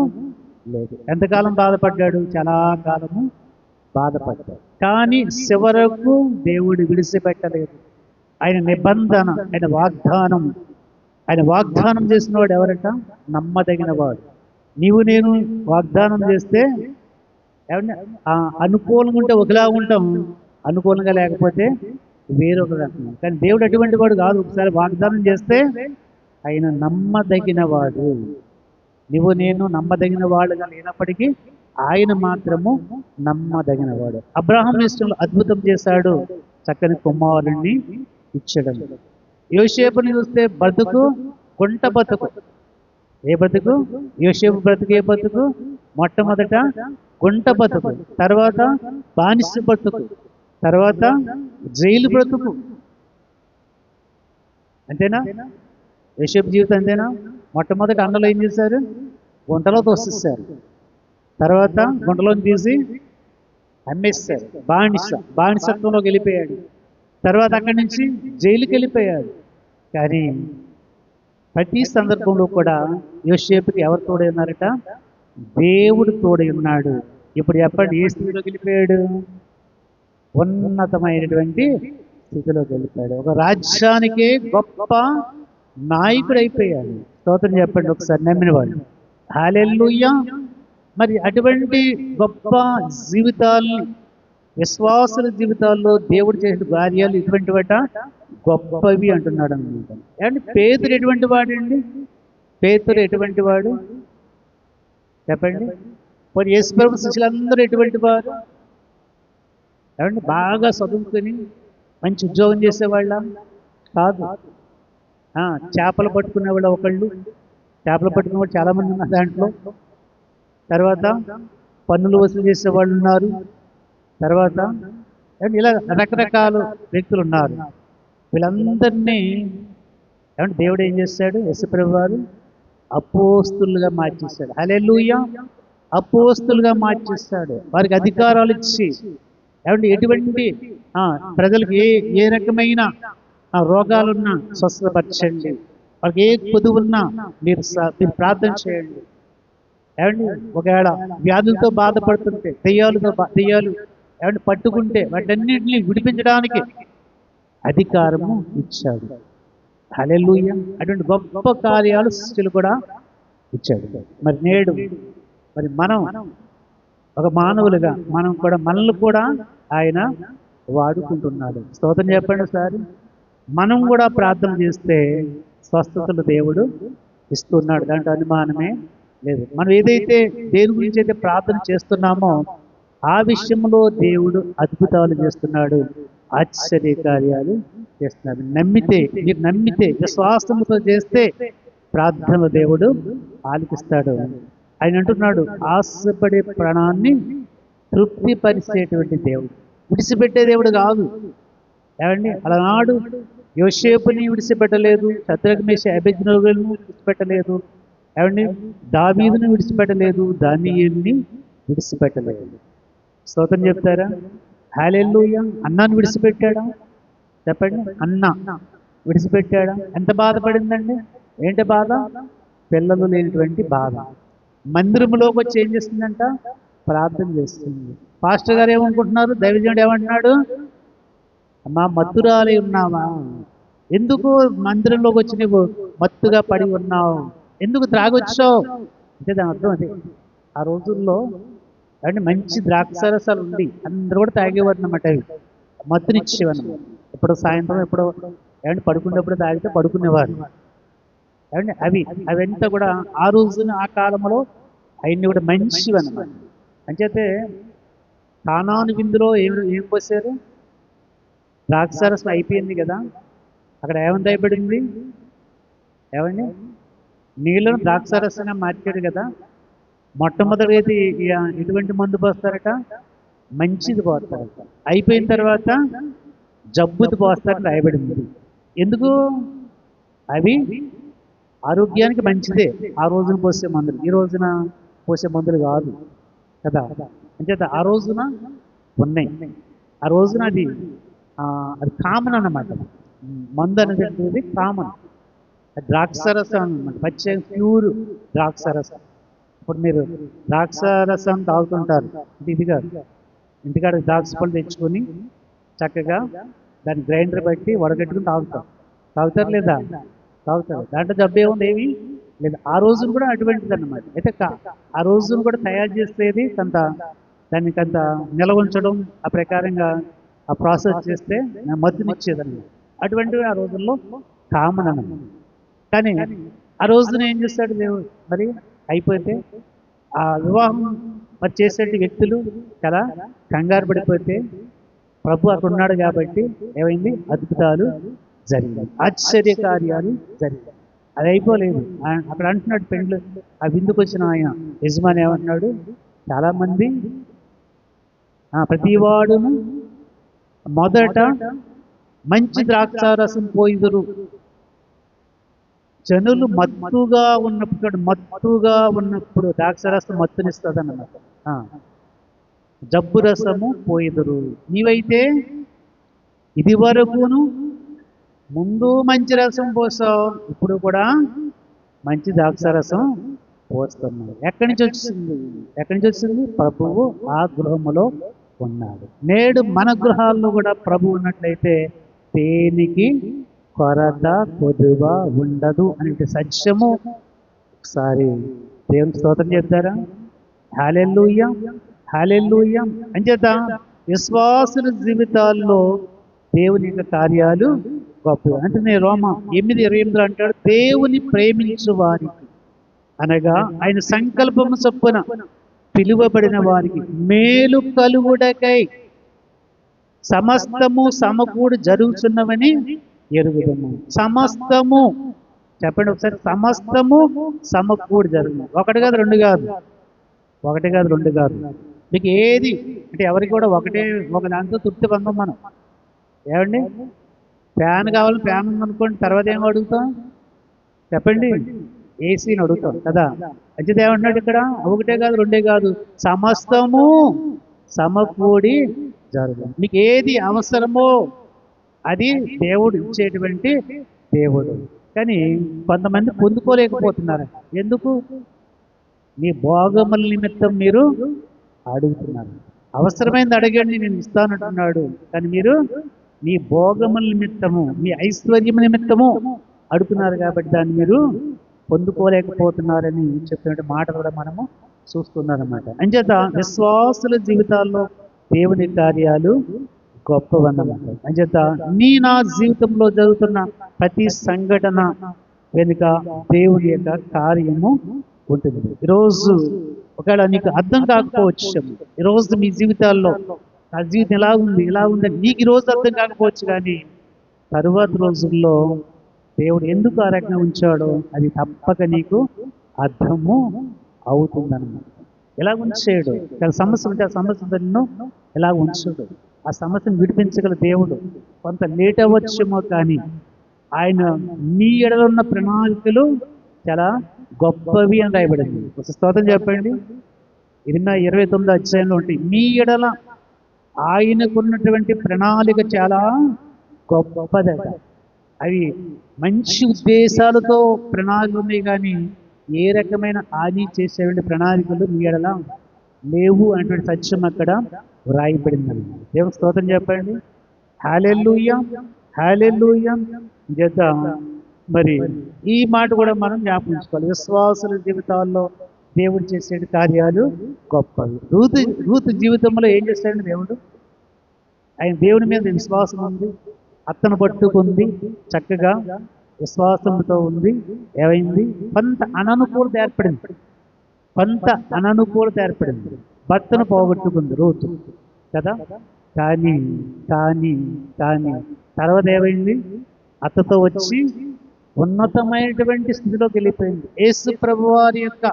లేదు. ఎంతకాలం బాధపడ్డాడు? చాలా కాలము బాధపడ్డాడు. కానీ చివరకు దేవుడు విడిచిపెట్టలేదు. ఆయన నిబంధన, ఆయన వాగ్దానం చేసిన వాడు ఎవరట? నమ్మదగిన వాడు. నీవు నేను వాగ్దానం చేస్తే అనుకూలంగా ఉంటే ఒకలా ఉంటాం, అనుకూలంగా లేకపోతే వేరొక రకం. కానీ దేవుడు అటువంటి వాడు కాదు. ఒకసారి వాగ్దానం చేస్తే ఆయన నమ్మదగిన వాడు. నువ్వు నేను నమ్మదగిన వాడుగా లేనప్పటికీ ఆయన మాత్రము నమ్మదగిన వాడు. అబ్రహాం విషయంలో అద్భుతం చేశాడు, చక్కని కుమారుణ్ణి ఇచ్చడం. యోసేపుని చూస్తే బతుకు గుంట బతుకు. ఏ బతుకు? యోసేపు బ్రతుకు ఏ బతుకు? మొట్టమొదట గుంట బతుకు, తర్వాత బానిస బతుకు, తర్వాత జైలు బ్రతుకు. అంతేనా? యోసేపు జీవితం అంతేనా? మొట్టమొదటి అన్నలో ఏం చేశారు? గుంటలో తోసేశారు. తర్వాత గుంటలోని తీసి అమ్మేస్తారు. బానిసత్వంలోకి వెళ్ళిపోయాడు. తర్వాత అక్కడి నుంచి జైలుకి వెళ్ళిపోయాడు. కానీ ప్రతి సందర్భంలో కూడా యోసేపుకి ఎవరు తోడై ఉన్నారట? దేవుడు తోడై ఉన్నాడు. ఇప్పుడు చెప్పండి, ఏ స్థితిలోకి వెళ్ళిపోయాడు? ఉన్నతమైనటువంటి స్థితిలోకి వెళ్ళిపోయాడు. ఒక రాజ్యానికే గొప్ప నాయకుడు అయిపోయాడు. స్తోత్రం చెప్పండి ఒకసారి నమ్మిన వాళ్ళు. హల్లెలూయా. మరి అటువంటి గొప్ప జీవితాల్ని, విశ్వాసుల జీవితాల్లో దేవుడు చేసిన కార్యాలు ఇటువంటి వాట గొప్పవి అంటున్నాడు అనమాట. ఏమంటే పేతురు ఎటువంటి వాడండి? పేతురు ఎటువంటి వాడు చెప్పండి. మరి యేసుప్రభు శిష్యులందరూ ఎటువంటి వారు? ఏమంటే బాగా చదువుకొని మంచి ఉద్యోగం చేసేవాళ్ళ కాదు. చేపలు పట్టుకునేవాళ్ళు ఒకళ్ళు, చేపలు పట్టుకునేవాళ్ళు చాలామంది ఉన్నారు దాంట్లో. తర్వాత పన్నులు వసూలు చేసేవాళ్ళు ఉన్నారు. తర్వాత ఇలా రకరకాల వ్యక్తులు ఉన్నారు. వీళ్ళందరినీ ఏమంటే దేవుడు ఏం చేశాడు? యేసుప్రభు వారు అపోస్తులుగా మార్చేశాడు. హల్లెలూయా. అపోస్తులుగా మార్చేస్తాడు. వారికి అధికారాలు ఇచ్చి ఏమంటే ఎటువంటి ప్రజలకు ఏ రకమైన రోగాలున్నా స్వస్థపరచండి, వాళ్ళకి ఏ కొదువున్నా మీరు ప్రార్థన చేయండి. ఏమండి ఒకవేళ వ్యాధులతో బాధపడుతుంటే, దెయ్యాలు ఏమంటే పట్టుకుంటే వాటన్నిటిని విడిపించడానికి అధికారము ఇచ్చాడు. హల్లెలూయా. అటువంటి గొప్ప కార్యాలు శిష్యులు కూడా ఇచ్చాడు. మరి నేడు మరి మనం ఒక మానవులుగా మనల్ని కూడా ఆయన వాడుకుంటున్నాడు. స్తోత్రం చెప్పండి ఒకసారి. మనం కూడా ప్రార్థన చేస్తే స్వస్థతలు దేవుడు ఇస్తున్నాడు, దాంట్లో అనుమానమే లేదు. మనం ఏదైతే దేని గురించి అయితే ప్రార్థన చేస్తున్నామో ఆ విషయంలో దేవుడు అద్భుతాలు చేస్తున్నాడు, ఆశ్చర్య కార్యాలు చేస్తున్నాడు. మీరు నమ్మితే విశ్వాసంతో చేస్తే ప్రార్థన దేవుడు ఆలకిస్తాడు. ఆయన అంటున్నాడు, ఆశపడే ప్రాణాన్ని తృప్తిపరిచేటువంటి దేవుడు, విడిచిపెట్టే దేవుడు కాదు. ఏమండి అలనాడు యోసేపుని విడిచిపెట్టలేదు, శద్రక్ మేషక్ అబేద్నెగోలను విడిచిపెట్టలేదు. ఏమండి దావీదుని విడిచిపెట్టలేదు, దానియేలుని విడిచిపెట్టలేదు. స్తోత్రం చెప్తారా? హల్లెలూయా. అన్నాన్ని విడిచిపెట్టాడా చెప్పండి? అన్న విడిచిపెట్టాడా? ఎంత బాధపడిందండి? ఏంటి బాధ? పిల్లలు లేనటువంటి బాధ. మందిరంలోకి వచ్చి ఏం చేస్తుందంట? ప్రార్థన చేస్తుంది. పాస్టర్ గారు ఏమనుకుంటున్నారు? దైవజనుడు ఏమంటున్నాడు? అమ్మా మత్తురాలై ఉన్నావా? ఎందుకు మందిరంలోకి వచ్చి నువ్వు మత్తుగా పడి ఉన్నావు? ఎందుకు త్రాగొచ్చావు అంటే దాని అర్థం అదే. ఆ రోజుల్లో అంటే మంచి ద్రాక్షరసాలు ఉండి అందరూ కూడా తాగేవారు అన్నమాట. అవి మత్తునిచ్చేవన్నమాట. ఎప్పుడో సాయంత్రం ఎప్పుడో ఏమంటే పడుకునేప్పుడు తాగితే పడుకునేవారు. ఏమంటే అవంతా కూడా ఆ రోజున ఆ కాలంలో అవన్నీ కూడా మంచివి అన్నమాట. అంచేతే కానాను విందులో ఏం పోసారు? ద్రాక్షరసం అయిపోయింది కదా, అక్కడ ఏమని రాయబడింది? ఏమండి నీళ్ళను ద్రాక్షరసంగా మార్చాడు కదా. మొట్టమొదటి అయితే ఎటువంటి మందు పోస్తారట? మంచిది పోస్తారట. అయిపోయిన తర్వాత జబ్బుది పోస్తారని రాయబడింది. ఎందుకు? అవి ఆరోగ్యానికి మంచిదే. ఆ రోజున పోసే మందులు ఈ రోజున పోసే మందులు కాదు కదా. అంచేత ఆ రోజున ఉన్నాయి. ఆ రోజున అది కామన్ అన్నమాట. మందు అనేది కామన్. ద్రాక్షరసం అన్నమాట, పచ్చి ప్యూర్ ద్రాక్షరసం. ఇప్పుడు మీరు ద్రాక్షరసం తాగుతుంటారు, ఇది కాదు. ఇంటికాడ ద్రాక్ష పళ్ళు తెచ్చుకొని చక్కగా దాన్ని గ్రైండర్ బట్టి వడగట్టుకుని తాగుతారు లేదా? తాగుతారు. దాంట్లో జబ్బు ఏముంది? ఏమి లేదు. ఆ రోజును కూడా అటువంటిది అన్నమాట. అయితే ఆ రోజును కూడా తయారు చేసేది దానికి అంత నిల్వ ఉంచడం, ఆ ప్రకారంగా ఆ ప్రాసెస్ చేస్తే మత్తునిచ్చేదన్నమాట. అటువంటివి ఆ రోజుల్లో కామన్ అన్నమాట. కానీ ఆ రోజున ఏం చేస్తాడు దేవుడు? మరి అయిపోతే ఆ వివాహం మరి చేసే వ్యక్తులు చాలా కంగారు పడిపోతే ప్రభు అక్కడ ఉన్నాడు కాబట్టి ఏమైంది? అద్భుతాలు జరిగాయి, ఆశ్చర్య కార్యాలు జరిగాయి. అది అయిపోలేదు. అక్కడ అంటున్నాడు పెండ్లు ఆ విందుకు వచ్చిన ఆయన యజమాని ఏమంటున్నాడు? చాలామంది ప్రతివాడును మొదట మంచి ద్రాక్షారసం పోయిదురు. జనులు మత్తుగా ఉన్నప్పుడు ద్రాక్షరసం మత్తునిస్తుంది అన్నమాట. జబ్బు రసము పోయిదురు. నీవైతే ఇది వరకును ముందు మంచి రసం పోసావు, ఇప్పుడు కూడా మంచి ద్రాక్షరసం పోస్తున్నాడు. ఎక్కడి నుంచి వచ్చింది? ప్రభువు ఆ గృహములో ఉన్నాడు. నేడు మన గృహాల్లో కూడా ప్రభు ఉన్నట్లయితే దేనికి కొరత కొదువ ఉండదు అనే సత్యము ఒకసారి దేవుని స్తోత్రం చెప్తారా? హల్లెలూయా, హల్లెలూయా. అంచేత విశ్వాసుల జీవితాల్లో దేవుని యొక్క కార్యాలు గొప్ప. అంటే నేను రోమా 8:28 అంటాడు, దేవుని ప్రేమించు వారికి అనగా ఆయన సంకల్పము చొప్పున పిలువబడిన వారికి మేలు కలుగుటకై సమస్తము సమకూడి జరుగుతున్నవని ఎరుగుదము. సమస్తము చెప్పండి ఒకసారి, సమస్తము సమకూడి జరుగును. ఒకటి కాదు రెండు కాదు, ఒకటి కాదు రెండు కాదు. మీకు ఏది అంటే ఎవరికి కూడా ఒకటే ఒక దాంతో తృప్తి పొందాం మనం. ఏమండి, ఫ్యాన్ కావాలి, ఫ్యాన్ ఉందనుకోండి, తర్వాత ఏం అడుగుతాం చెప్పండి? ఏసీని అడుగుతాం కదా. అంచేది ఏమంటున్నాడు ఇక్కడ? ఒకటే కాదు రెండే కాదు, సమస్తము సమకూడి జరుగు. మీకు ఏది అవసరమో అది దేవుడు ఇచ్చేటువంటి దేవుడు. కానీ కొంతమంది పొందుకోలేకపోతున్నారు. ఎందుకు? మీ భోగముల నిమిత్తం మీరు అడుగుతున్నారు. అవసరమైంది అడగండి, నేను ఇస్తానంటున్నాడు. కానీ మీరు మీ భోగముల నిమిత్తము, మీ ఐశ్వర్యం నిమిత్తము అడుగుతున్నారు కాబట్టి దాన్ని మీరు పొందుకోలేకపోతున్నారని చెప్పినట్టు మాట కూడా మనము చూస్తున్నారన్నమాట. అంచేత విశ్వాసుల జీవితాల్లో దేవుని కార్యాలు గొప్పవన్నమాట. అంచేత నా జీవితంలో జరుగుతున్న ప్రతి సంఘటన వెనుక దేవుని యొక్క కార్యము ఉంటుంది. ఈరోజు ఒకవేళ నీకు అర్థం కాకపోవచ్చు, ఈరోజు మీ జీవితాల్లో నా జీవితం ఎలా ఉంది ఎలా ఉందని నీకు ఈరోజు అర్థం కాకపోవచ్చు, కానీ తరువాత రోజుల్లో దేవుడు ఎందుకు ఆ రకంగా ఉంచాడో అది తప్పక నీకు అర్థము అవుతుందన్నమాట. ఎలా ఉంచాడు? సమస్య ఉంటే ఆ సమస్యను ఎలా ఉంచాడు? ఆ సమస్యను విడిపించగల దేవుడు. కొంత లేట్ అవ్వచ్చేమో, కానీ ఆయన మీ ఎడలో ఉన్న ప్రణాళికలు చాలా గొప్పవి అని రాయబడింది. ఒక స్తోత్రం చెప్పండి. 29వ అధ్యాయంలో ఉంటాయి. మీ ఎడల ఆయనకున్నటువంటి ప్రణాళిక చాలా గొప్పదట. అవి మంచి ఉద్దేశాలతో ప్రణాళికలు ఉన్నాయి, కానీ ఏ రకమైన హాని చేసేటువంటి ప్రణాళికలు మీ ఎడల లేవు అనేటువంటి సత్యం అక్కడ వ్రాయబడిందని. దేవుని స్తోత్రం చెప్పండి. హల్లెలూయా, హల్లెలూయా. చేత మరి ఈ మాట కూడా మనం జ్ఞాపకించుకోవాలి. విశ్వాసుల జీవితాల్లో దేవుడు చేసే కార్యాలు గొప్పవి. రూతు జీవితంలో ఏం చేశాడండి దేవుడు? ఆయన దేవుని మీద విశ్వాసం ఉంది, అత్తను పట్టుకుంది, చక్కగా విశ్వాసంతో ఉంది. ఏమైంది? కొంత అననుకూలత ఏర్పడింది, భర్తను పోగొట్టుకుంది రూతు కదా. కానీ కానీ కానీ తర్వాత ఏమైంది? అత్తతో వచ్చి ఉన్నతమైనటువంటి స్థితిలోకి వెళ్ళిపోయింది. యేసు ప్రభువారి యొక్క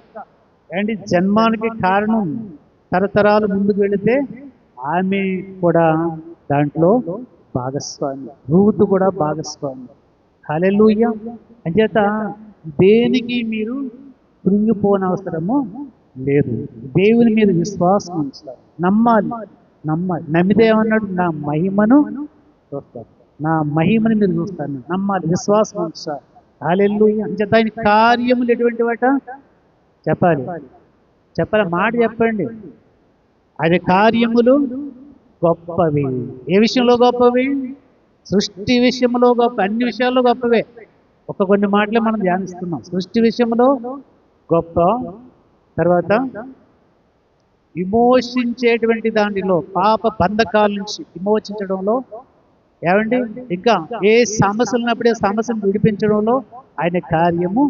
జన్మానికి కారణం తరతరాలు ముందుకు వెళితే ఆమె కూడా దాంట్లో భాగస్వామి, రూతు కూడా భాగస్వామి. హల్లెలూయా. అంచేత దేనికి మీరు కృంగిపోనవసరము లేదు. దేవుని మీద విశ్వాసం ఉంచాలి, నమ్మాలి. నమ్మితే ఏమన్నాడు? నా మహిమను చూస్తాను, నా మహిమని మీరు చూస్తాను. నమ్మాలి, విశ్వాసం ఉంచాలి. హల్లెలూయా. అంచేత ఆయన కార్యములు ఎటువంటి వాట చెప్పాలి, మాట చెప్పండి. ఆయన కార్యములు గొప్పవి. ఏ విషయంలో గొప్పవి? సృష్టి విషయంలో గొప్ప, అన్ని విషయాల్లో గొప్పవే. కొన్ని మాటలే మనం ధ్యానిస్తున్నాం. సృష్టి విషయంలో గొప్ప, తర్వాత విమోచించేటువంటి దానిలో, పాప బంధకాల నుంచి విమోచించడంలో, ఏమండి ఇంకా ఏ సమస్యలు ఉన్నప్పుడే సమస్యను విడిపించడంలో ఆయన కార్యము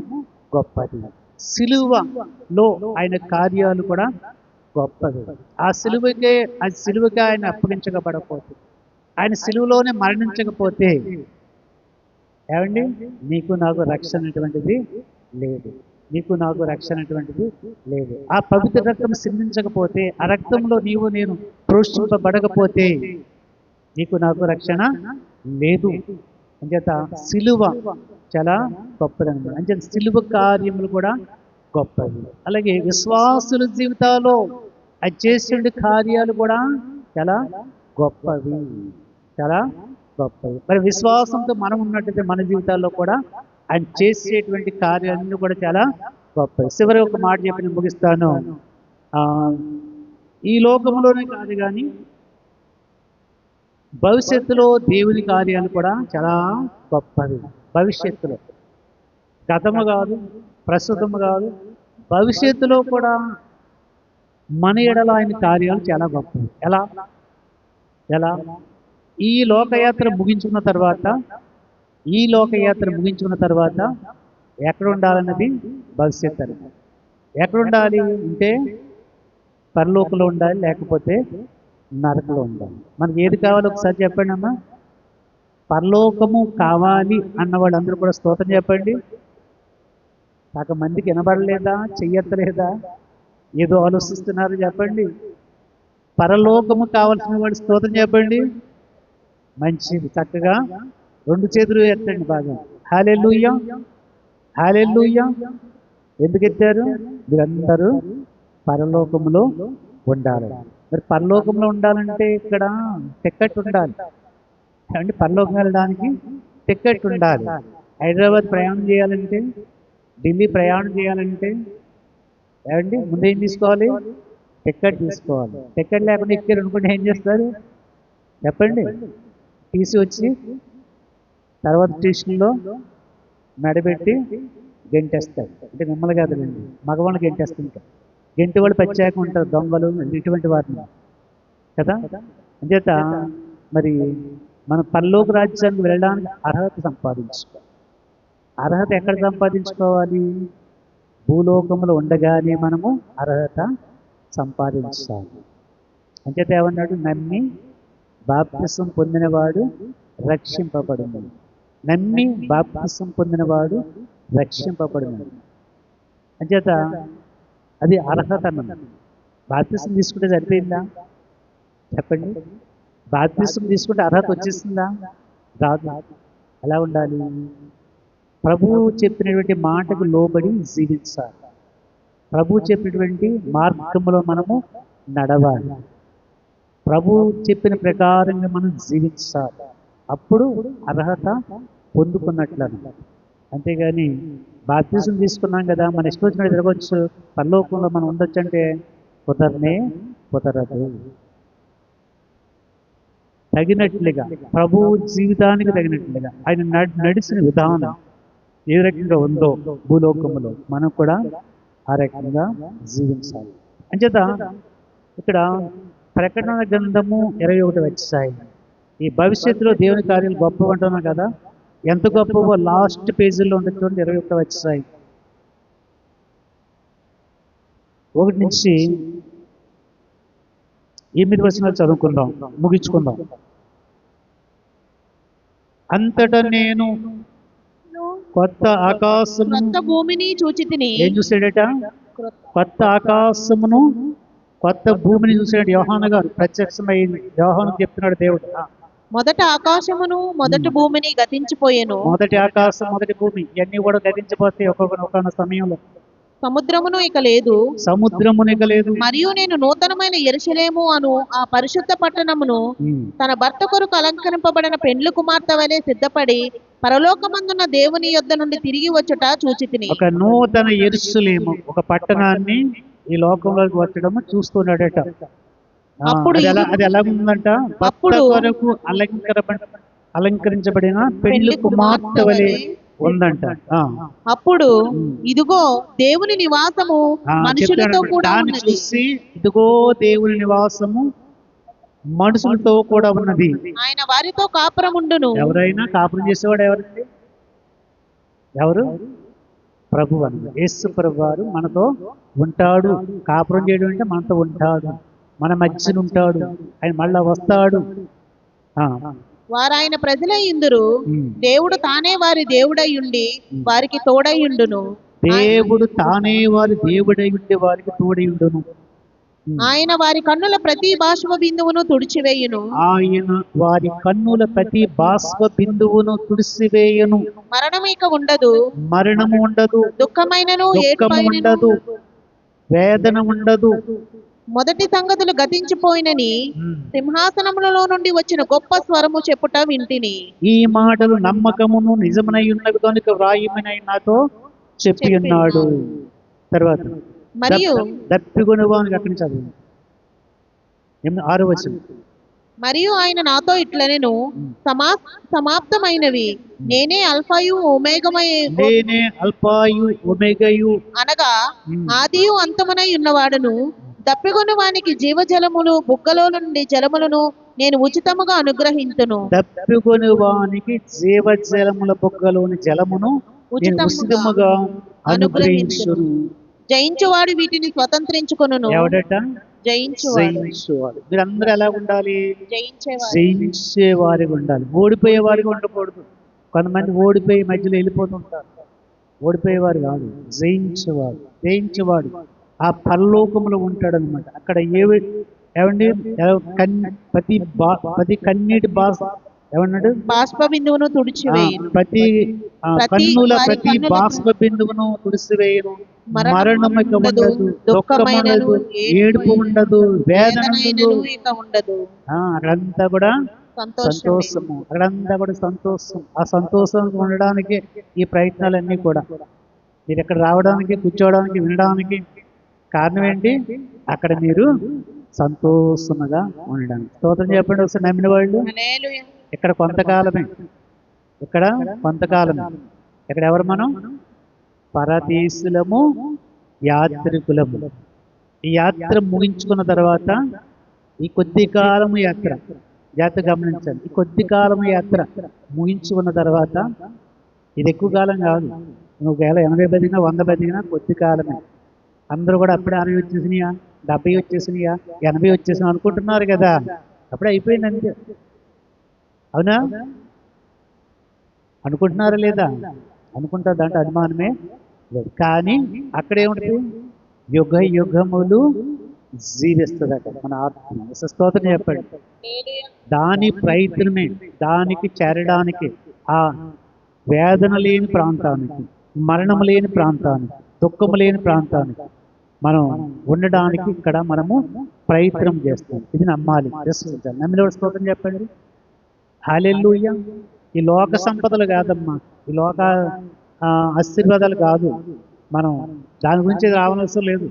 గొప్పది. సిలువలో ఆయన కార్యాలు కూడా గొప్పది. ఆ సిలువకే ఆయన అప్పగించబడకపోతే, ఆయన సిలువలోనే మరణించకపోతే ఏమండి నీకు నాకు రక్షణ అటువంటిది లేదు. ఆ పవిత్ర రక్తం సిందించకపోతే, ఆ రక్తంలో నీవు నేను ప్రోక్షింపబడకపోతే నీకు నాకు రక్షణ లేదు. అంచేత సిలువ చాలా గొప్పదన్నమాట. అంచేత సిలువ కార్యములు కూడా గొప్పవి. అలాగే విశ్వాసుల జీవితాల్లో అది చేసే కార్యాలు కూడా చాలా గొప్పవి. మరి విశ్వాసంతో మనం ఉన్నట్టయితే మన జీవితాల్లో కూడా ఆయన చేసేటువంటి కార్యాలన్నీ కూడా చాలా గొప్పవి. చివరి ఒక మాట చెప్పి నేను ముగిస్తాను. ఈ లోకంలోనే కాదు, కానీ భవిష్యత్తులో దేవుని కార్యాలు కూడా చాలా గొప్పవి. భవిష్యత్తులో, గతము కాదు, ప్రస్తుతము కాదు, భవిష్యత్తులో కూడా మన ఎడల ఆయన కార్యాలు చాలా గొప్పవి. ఎలా ఎలా ఈ లోకయాత్ర ముగించుకున్న తర్వాత, ఈ లోకయాత్ర ముగించుకున్న తర్వాత ఎక్కడ ఉండాలన్నది భవిష్యత్తు అని. ఎక్కడ ఉండాలి అంటే పరలోకంలో ఉండాలి, లేకపోతే నరకంలో ఉండాలి. మనకి ఏది కావాలో ఒకసారి చెప్పండి అమ్మా. పరలోకము కావాలి అన్న వాళ్ళందరూ కూడా స్తోత్రం చెప్పండి. కాక మందికి వినబడలేదా, చెయ్యట్లేదా, ఏదో ఆలోచిస్తున్నారు చెప్పండి. పరలోకము కావాల్సిన వాడు స్తోత్రం చెప్పండి. మంచిది, చక్కగా రెండు చేతులు ఎత్తండి బాగా. హల్లెలూయా, హల్లెలూయా. ఎందుకు ఎత్తారు? మీరందరూ పరలోకములో ఉండాలి. మరి పరలోకంలో ఉండాలంటే ఇక్కడ టికెట్ ఉండాలి అంటే పరలోకం వెళ్ళడానికి టికెట్ ఉండాలి. హైదరాబాద్ ప్రయాణం చేయాలంటే, ఢిల్లీ ప్రయాణం చేయాలంటే ఏమండి ముందు ఏం తీసుకోవాలి? టికెట్ తీసుకోవాలి. టికెట్ లేకుండా ఎక్కారు అనుకుంటే ఏం చేస్తారు చెప్పండి? తీసి వచ్చి తర్వాత స్టేషన్లో నడబెట్టి గెంటేస్తారు. అంటే మిమ్మల్ని కాదులేండి, మగవాళ్ళని గెంటేస్తుంటారు. గెంటి వాళ్ళు ప్రత్యేక ఉంటారు, దొంగలు ఇటువంటి వాటిని కదా. అంచేత మరి మన పరలోక రాజ్యానికి వెళ్ళడానికి అర్హత సంపాదించుకోవాలి. అర్హత ఎక్కడ సంపాదించుకోవాలి? భూలోకంలో ఉండగానే మనము అర్హత సంపాదించాలి. అంచేత ఏమన్నాడు? నమ్మి బాప్తిసం పొందినవాడు రక్షింపబడును. నమ్మి బాప్తిసం పొందినవాడు రక్షింపబడును. అంచేత అది అర్హత అన్నమాట. బాప్తిసం తీసుకుంటే సరిపోయిందా చెప్పండి? బాప్తిసం తీసుకుంటే అర్హత వచ్చేస్తుందా? రాదు. ఎలా ఉండాలి? ప్రభువు చెప్పినటువంటి మాటకు లోబడి జీవించాలి. ప్రభువు చెప్పినటువంటి మార్గంలో మనము నడవాలి. ప్రభువు చెప్పిన ప్రకారంగా మనం జీవించాలి. అప్పుడు అర్హత పొందుకున్నట్లు అన్నమాట. అంతేగాని బాప్తిసం తీసుకున్నాం కదా, మన ఇష్టం వచ్చినట్టు తిరగవచ్చు, పరలోకంలో మనం ఉండొచ్చు అంటే కుదరదు. తగినట్లుగా ప్రభు జీవితానికి తగినట్లుగా ఆయన నడిచిన విధానం ఏ రకంగా ఉందో భూలోకములో మనం కూడా ఆ రకంగా జీవించాలి. అంచేత ఇక్కడ ప్రకటన గ్రంథము 21 వచ్చాయి. ఈ భవిష్యత్తులో దేవుని కార్యాలు గొప్ప అంటున్నాం కదా, ఎంత గొప్పవో లాస్ట్ పేజీలో ఉంటుంది చూడండి. 21 వచ్చాయి 1 నుంచి 8 వచనాలు చదువుకుందాం, ముగించుకుందాం. అంతటా నేను కొత్త ఆకాశము క్రొత్త భూమిని చూచితిని. ఏం చూసాడట? కొత్త ఆకాశమును కొత్త భూమిని చూసాడు యోహాను గారు. ప్రత్యక్షమైంది. యోహాను చెప్తున్నాడు దేవుడు. మొదట ఆకాశమును మొదటి భూమిని గతించిపోయెను. మొదటి ఆకాశం మొదటి భూమి ఇవన్నీ కూడా గతించిపోతాయి ఒక్కొక్క సమయంలో. సముద్రమును ఇక లేదు. సముద్రమును ఇక లేదు. మరియు నేను నూతనమైన యెరూషలేము అను ఆ పరిశుద్ధ పట్టణమును తన భర్త కొరకు అలంకరింపబడిన పెండ్లి కుమార్తె వలె సిద్ధపడి పరలోకమందున్న దేవుని యొద్ద నుండి తిరిగి వచ్చుట చూచితిని. ఒక నూతన యెరూషలేము, ఒక పట్టణాన్ని ఈ లోకంలోకి వచ్చడము చూస్తున్నాడట. అప్పుడు అది ఎలా ఉందంట? భర్త కొరకు అలంకరించబడిన పెండ్లి కుమార్తె వలె ఉందంట. అప్పుడు ఇదిగో దేవుని నివాసము మనుషులతో కూడా ఉన్నది. ఇదిగో దేవుని నివాసము మనుషులతో కూడా ఉన్నది. ఆయన వారితో కాపురముండును. ఎవరైనా కాపురం చేసేవాడు ఎవరండి? ఎవరు? ప్రభు అని. యేసు ప్రభు వారు మనతో ఉంటాడు. కాపురం చేయడం అంటే మనతో ఉంటాడు, మన మధ్యన ఉంటాడు. ఆయన మళ్ళా వస్తాడు. వారు ఆయన ప్రజలై ఇందురు. దేవుడు తానే వారి దేవుడై ఉండి వారికి తోడై ఉండును. దేవుడు తానే వారి దేవుడై ఉండి వారికి తోడై ఉండును. ఆయన వారి కన్నుల ప్రతి బాష్ప బిందువును తుడిచివేయును. ఆయన వారి కన్నుల ప్రతి బాష్ప బిందువును తుడిచివేయును. మరణము ఇక ఉండదు. మరణము ఉండదు. దుఃఖమైనను దుఃఖము ఉండదు. వేదన ఉండదు. మొదటి సంగతులు గతించిపోయినని సింహాసనములలో నుండి వచ్చిన గొప్ప స్వరము చెప్పుట వింటిని. ఈ మాటలు నమ్మకమును నిజమునై ఉన్నవి కనుక వ్రాయమని నాతో చెప్పి ఉన్నాడు. తర్వాత మరియు దప్పిగొనువానికి అక్కడి నుంచి చదువు 6వ వచనం. మరియు ఆయన నాతో ఇట్లనెను, సమాప్తమైనవి. నేనే అల్ఫాయు నేనే అల్ఫాయు ఒమేగయు అనగా ఉమ్. ఆదియు అంతమునై ఉన్నవాడును. దప్పిగొని వానికి జీవజలములు బుగ్గలో నుండి జలములను నేను ఉచితముగా అనుగ్రహింతును. తప్పికొని వానికి జీవజలముల బొగ్గలోని జలమును నేను ఉచితముగా అనుగ్రహించును. జయించువాడు వీటిని స్వతంత్రించుకొనును. ఎవడట? జయించువాడు. జయించేవాడు. మీరందరూ ఎలా ఉండాలి? జయించేవాడు. జయించే వారిగా ఉండాలి, ఓడిపోయే వారిగా ఉండకూడదు. కొంతమంది ఓడిపోయి మధ్యలో వెళ్ళిపోతుంటారు. ఓడిపోయేవారు కాదు, జయించేవాడు. జయించేవాడు ఆ పరలోకములో ఉంటాడు అనమాట. అక్కడ ఏమండి ప్రతి కన్నీటి బాస ఏమన్నాడు? బాష్ప బిందువును తుడిచివేయును. ప్రతి ప్రతి బాష్ప బిందువును తుడిసివేయును. మరణము ఇక ఉండదు, దుఃఖము ఉండదు, ఏడుపు ఉండదు, వేదన ఉండదు. అక్కడంతా కూడా సంతోషము. అక్కడంతా కూడా సంతోషం. ఆ సంతోషం ఉండడానికి ఈ ప్రయత్నాలన్నీ కూడా మీరు ఇక్కడ రావడానికి, కూర్చోవడానికి, వినడానికి కారణం ఏంటి? అక్కడ మీరు సంతోషముగా ఉండడానికి. స్తోత్రం చెప్పండి ఒకసారి నమ్మిన వాళ్ళు. ఇక్కడ కొంతకాలమే, ఇక్కడ కొంతకాలమే. ఇక్కడ ఎవరు మనం? పరదేశులము, యాత్రికులము. ఈ యాత్ర ముగించుకున్న తర్వాత ఈ కొద్ది కాలము యాత్ర గమనించండి. ఈ కొద్ది కాలము యాత్ర ముగించుకున్న తర్వాత, ఇది ఎక్కువ కాలం కాదు. నువ్వు ఒకవేళ 80 బతికినా 100 బతికినా కొద్ది కాలమే. అందరూ కూడా అప్పుడే 60 వచ్చేసినాయా, 70 వచ్చేసినాయా, 80 వచ్చేసినా అనుకుంటున్నారు కదా. అప్పుడే అయిపోయింది అంతే. అవునా? అనుకుంటున్నారా లేదా? అనుకుంటారు, దాంట్లో అనుమానమే లేదు. కానీ అక్కడేముంటుంది? యుగ యుగములు జీవిస్తుందట మన ఆత్మ. స్తోత్రం చెప్పండి. దాని ప్రయత్నమే, దానికి చేరడానికి, ఆ వేదన లేని ప్రాంతానికి, మరణము లేని ప్రాంతానికి, దుఃఖము లేని ప్రాంతానికి మనం ఉండడానికి ఇక్కడ మనము ప్రయత్నం చేస్తాం. ఇది నమ్మాలి, విశ్వసించాలి. నమ్మిన స్తోత్రం చెప్పండి. హల్లెలూయా. ఈ లోక సంపదలు కాదమ్మా, ఈ లోక ఆశీర్వాదాలు కాదు. మనం దాని గురించి రావనవసరం లేదు,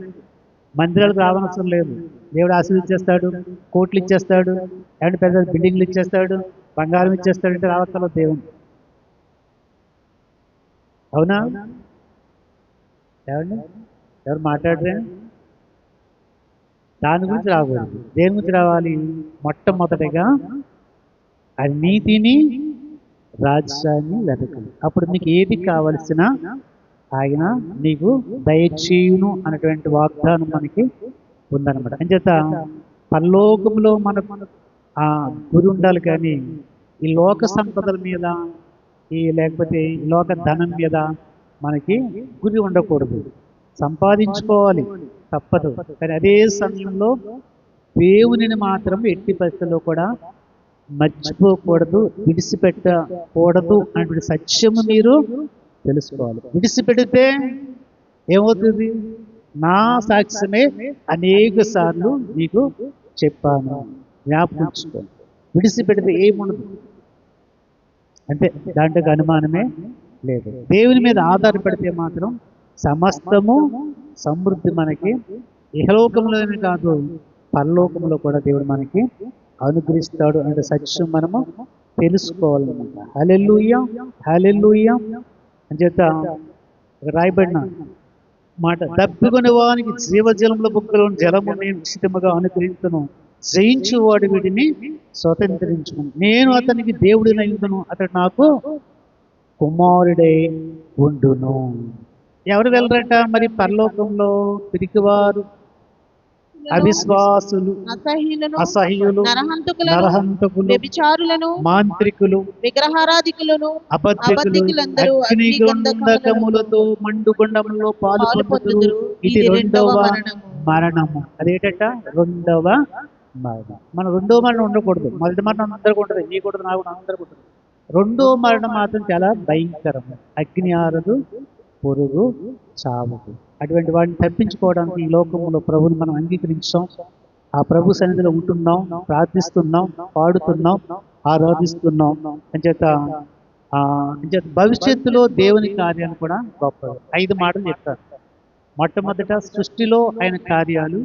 మందిరాలకు రావనవసరం లేదు. దేవుడు ఆశీర్వదించేస్తాడు, కోట్లు ఇచ్చేస్తాడు, ఏమంటే పెద్ద బిల్డింగ్లు ఇచ్చేస్తాడు, బంగారం ఇచ్చేస్తాడు అంటే రావక్కర్లేదు దేవుడు. అవునా? ఏమండి, ఎవరు మాట్లాడరే? దాని గురించి రాకూడదు. దేని గురించి రావాలి? మొట్టమొదటిగా ఆ నీతిని, రాజ్యాన్ని వెతకాలి. అప్పుడు నీకు ఏది కావలసిన ఆయన నీకు దయచేయును అన్నటువంటి వాగ్దానం మనకి ఉందన్నమాట. అంచేత పరలోకంలో మనకు ఆ గురి ఉండాలి. కానీ ఈ లోక సంపదల మీద, లేకపోతే ఈ లోక ధనం మీద మనకి గురి ఉండకూడదు. సంపాదించుకోవాలి, తప్పదు. కానీ అదే సమయంలో దేవునిని మాత్రం ఎట్టి పరిస్థితుల్లో కూడా మర్చిపోకూడదు, విడిచిపెట్టకూడదు అనే సత్యము మీరు తెలుసుకోవాలి. విడిచిపెడితే ఏమవుతుంది? నా సాక్ష్యమే అనేక సార్లు మీకు చెప్పాను, జ్ఞాపకించుకోండి. విడిచిపెడితే ఏముండదు, అంటే దాంట్లో అనుమానమే లేదు. దేవుని మీద ఆధారపడితే మాత్రం సమస్తము సమృద్ధి మనకి ఇహలోకంలోనే కాదు, పరలోకంలో కూడా దేవుడు మనకి అనుగ్రహిస్తాడు అనే సత్యం మనము తెలుసుకోవాలన్నమాట. హల్లెలూయా, హల్లెలూయా. అని చేత రాయబడిన మాట, దప్పికొని వానికి జీవజలముల బుగ్గలో జలము నేను ఉచితముగా అనుగ్రహించును, జయించువాడు వీటిని స్వతంత్రించుకును. నేను అతనికి దేవుడినైందును, అతడు నాకు కుమారుడై ఉండును. ఎవరు వెళ్ళరట మరి పరలోకంలో? పిరికివారు, అవిశ్వాసులు, అసహ్యులు, నరహంతకులు, వ్యభిచారులను, మాంత్రికులు, విగ్రహారాధికులను, అబద్ధికులందరూ అగ్నిగంధకములతో మండుగుండములో పాలుపొందుదురు. ఇది రెండవ మరణము. అదేంటట? రెండవ మరణం. మనం రెండవ మరణం ఉండకూడదు. మొదటి మరణం అందరికీ ఉంటుంది, నీకూడదు, నాకు అందరికీ ఉంటుంది. రెండో మరణం మాత్రం చాలా భయంకరం. అగ్ని ఆరదు, పొరుగు చావదు. అటువంటి వాటిని తప్పించుకోవడానికి ఈ లోకంలో ప్రభుని మనం అంగీకరించాం. ఆ ప్రభు సన్నిధిలో ఉంటున్నాం, ప్రార్థిస్తున్నాం, పాడుతున్నాం, ఆరాధిస్తున్నాం. అంచేత భవిష్యత్తులో దేవుని కార్యాలు కూడా గొప్పవి. 5 మాటలు చెప్తారు. మొట్టమొదట, సృష్టిలో ఆయన కార్యాలు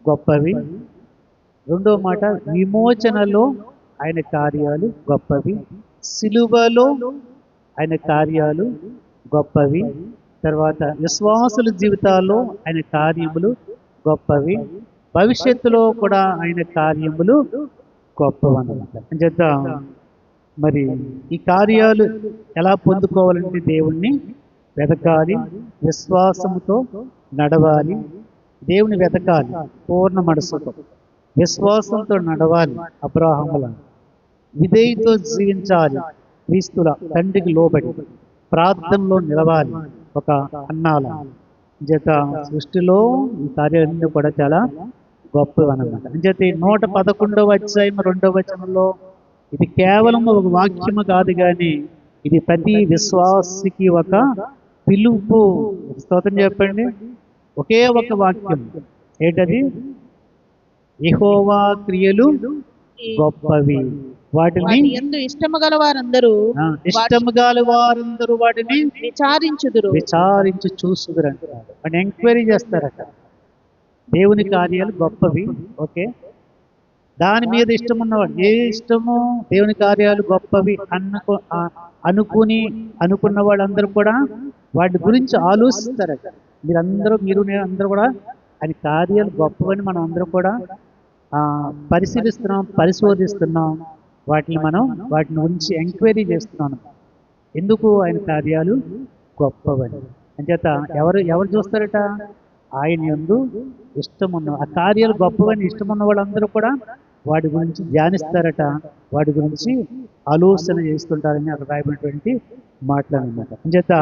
గొప్పవి. రెండో మాట, విమోచనలో ఆయన కార్యాలు గొప్పవి, సిలువలో ఆయన కార్యాలు గొప్పవి, తర్వాత విశ్వాసుల జీవితాల్లో ఆయన కార్యములు గొప్పవి, భవిష్యత్తులో కూడా ఆయన కార్యములు గొప్పవన్నమాట. అంచేత మరి ఈ కార్యాలు ఎలా పొందుకోవాలంటే దేవుణ్ణి వెతకాలి, విశ్వాసంతో నడవాలి. దేవుని వెతకాలి పూర్ణ మనసుతో, విశ్వాసంతో నడవాలి. అబ్రాహాముల విధేయతో జీవించాలి, క్రీస్తుల తండ్రికి లోబడి ప్రార్థనలో నిలవాలి ఒక అన్నాల చేత. సృష్టిలో ఈ కార్యాలన్నీ కూడా చాలా గొప్పవి అన్నమాట. అంచేత 111వ అధ్యాయం 2వ వచనంలో ఇది కేవలం ఒక వాక్యము కాదు, కానీ ఇది ప్రతి విశ్వాసికి ఒక పిలుపు. స్తోత్రం చెప్పండి. ఒకే ఒక వాక్యం ఏంటది? యెహోవా క్రియలు గొప్పవి, వాటిని ఇష్టము గల వారందరూ వాటిని విచారించి చూసుదురు అంటారు. అని ఎంక్వైరీ చేస్తారట. దేవుని కార్యాలు గొప్పవి, ఓకే. దాని మీద ఇష్టం ఉన్నవాడు, ఏ ఇష్టము దేవుని కార్యాలు గొప్పవి అనుకున్న వాళ్ళందరూ కూడా వాటి గురించి ఆలోచిస్తారట. మీరు నేను అందరూ కూడా ఆయన కార్యాలు గొప్పవని మనం అందరూ కూడా పరిశీలిస్తున్నాం, పరిశోధిస్తున్నాం. వాటిని గురించి ఎంక్వైరీ చేస్తున్నాను. ఎందుకు ఆయన కార్యాలు గొప్పవని. అంచేత ఎవరు చూస్తారట? ఆయన యందు ఇష్టమున్న ఆ కార్యాలు గొప్పవని ఇష్టమున్న వాళ్ళందరూ కూడా వాటి గురించి ధ్యానిస్తారట, వాటి గురించి ఆలోచన చేస్తుంటారని అక్కడ రాయబడినటువంటి మాటలన్నమాట. అంచేత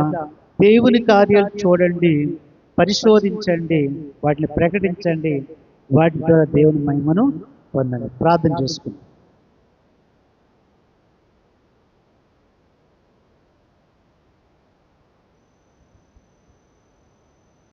దేవుని కార్యాలు చూడండి, పరిశోధించండి, వాటిని ప్రకటించండి, వాటి ద్వారా దేవుని మహిమను పొందండి. ప్రార్థన చేసుకుంటాం.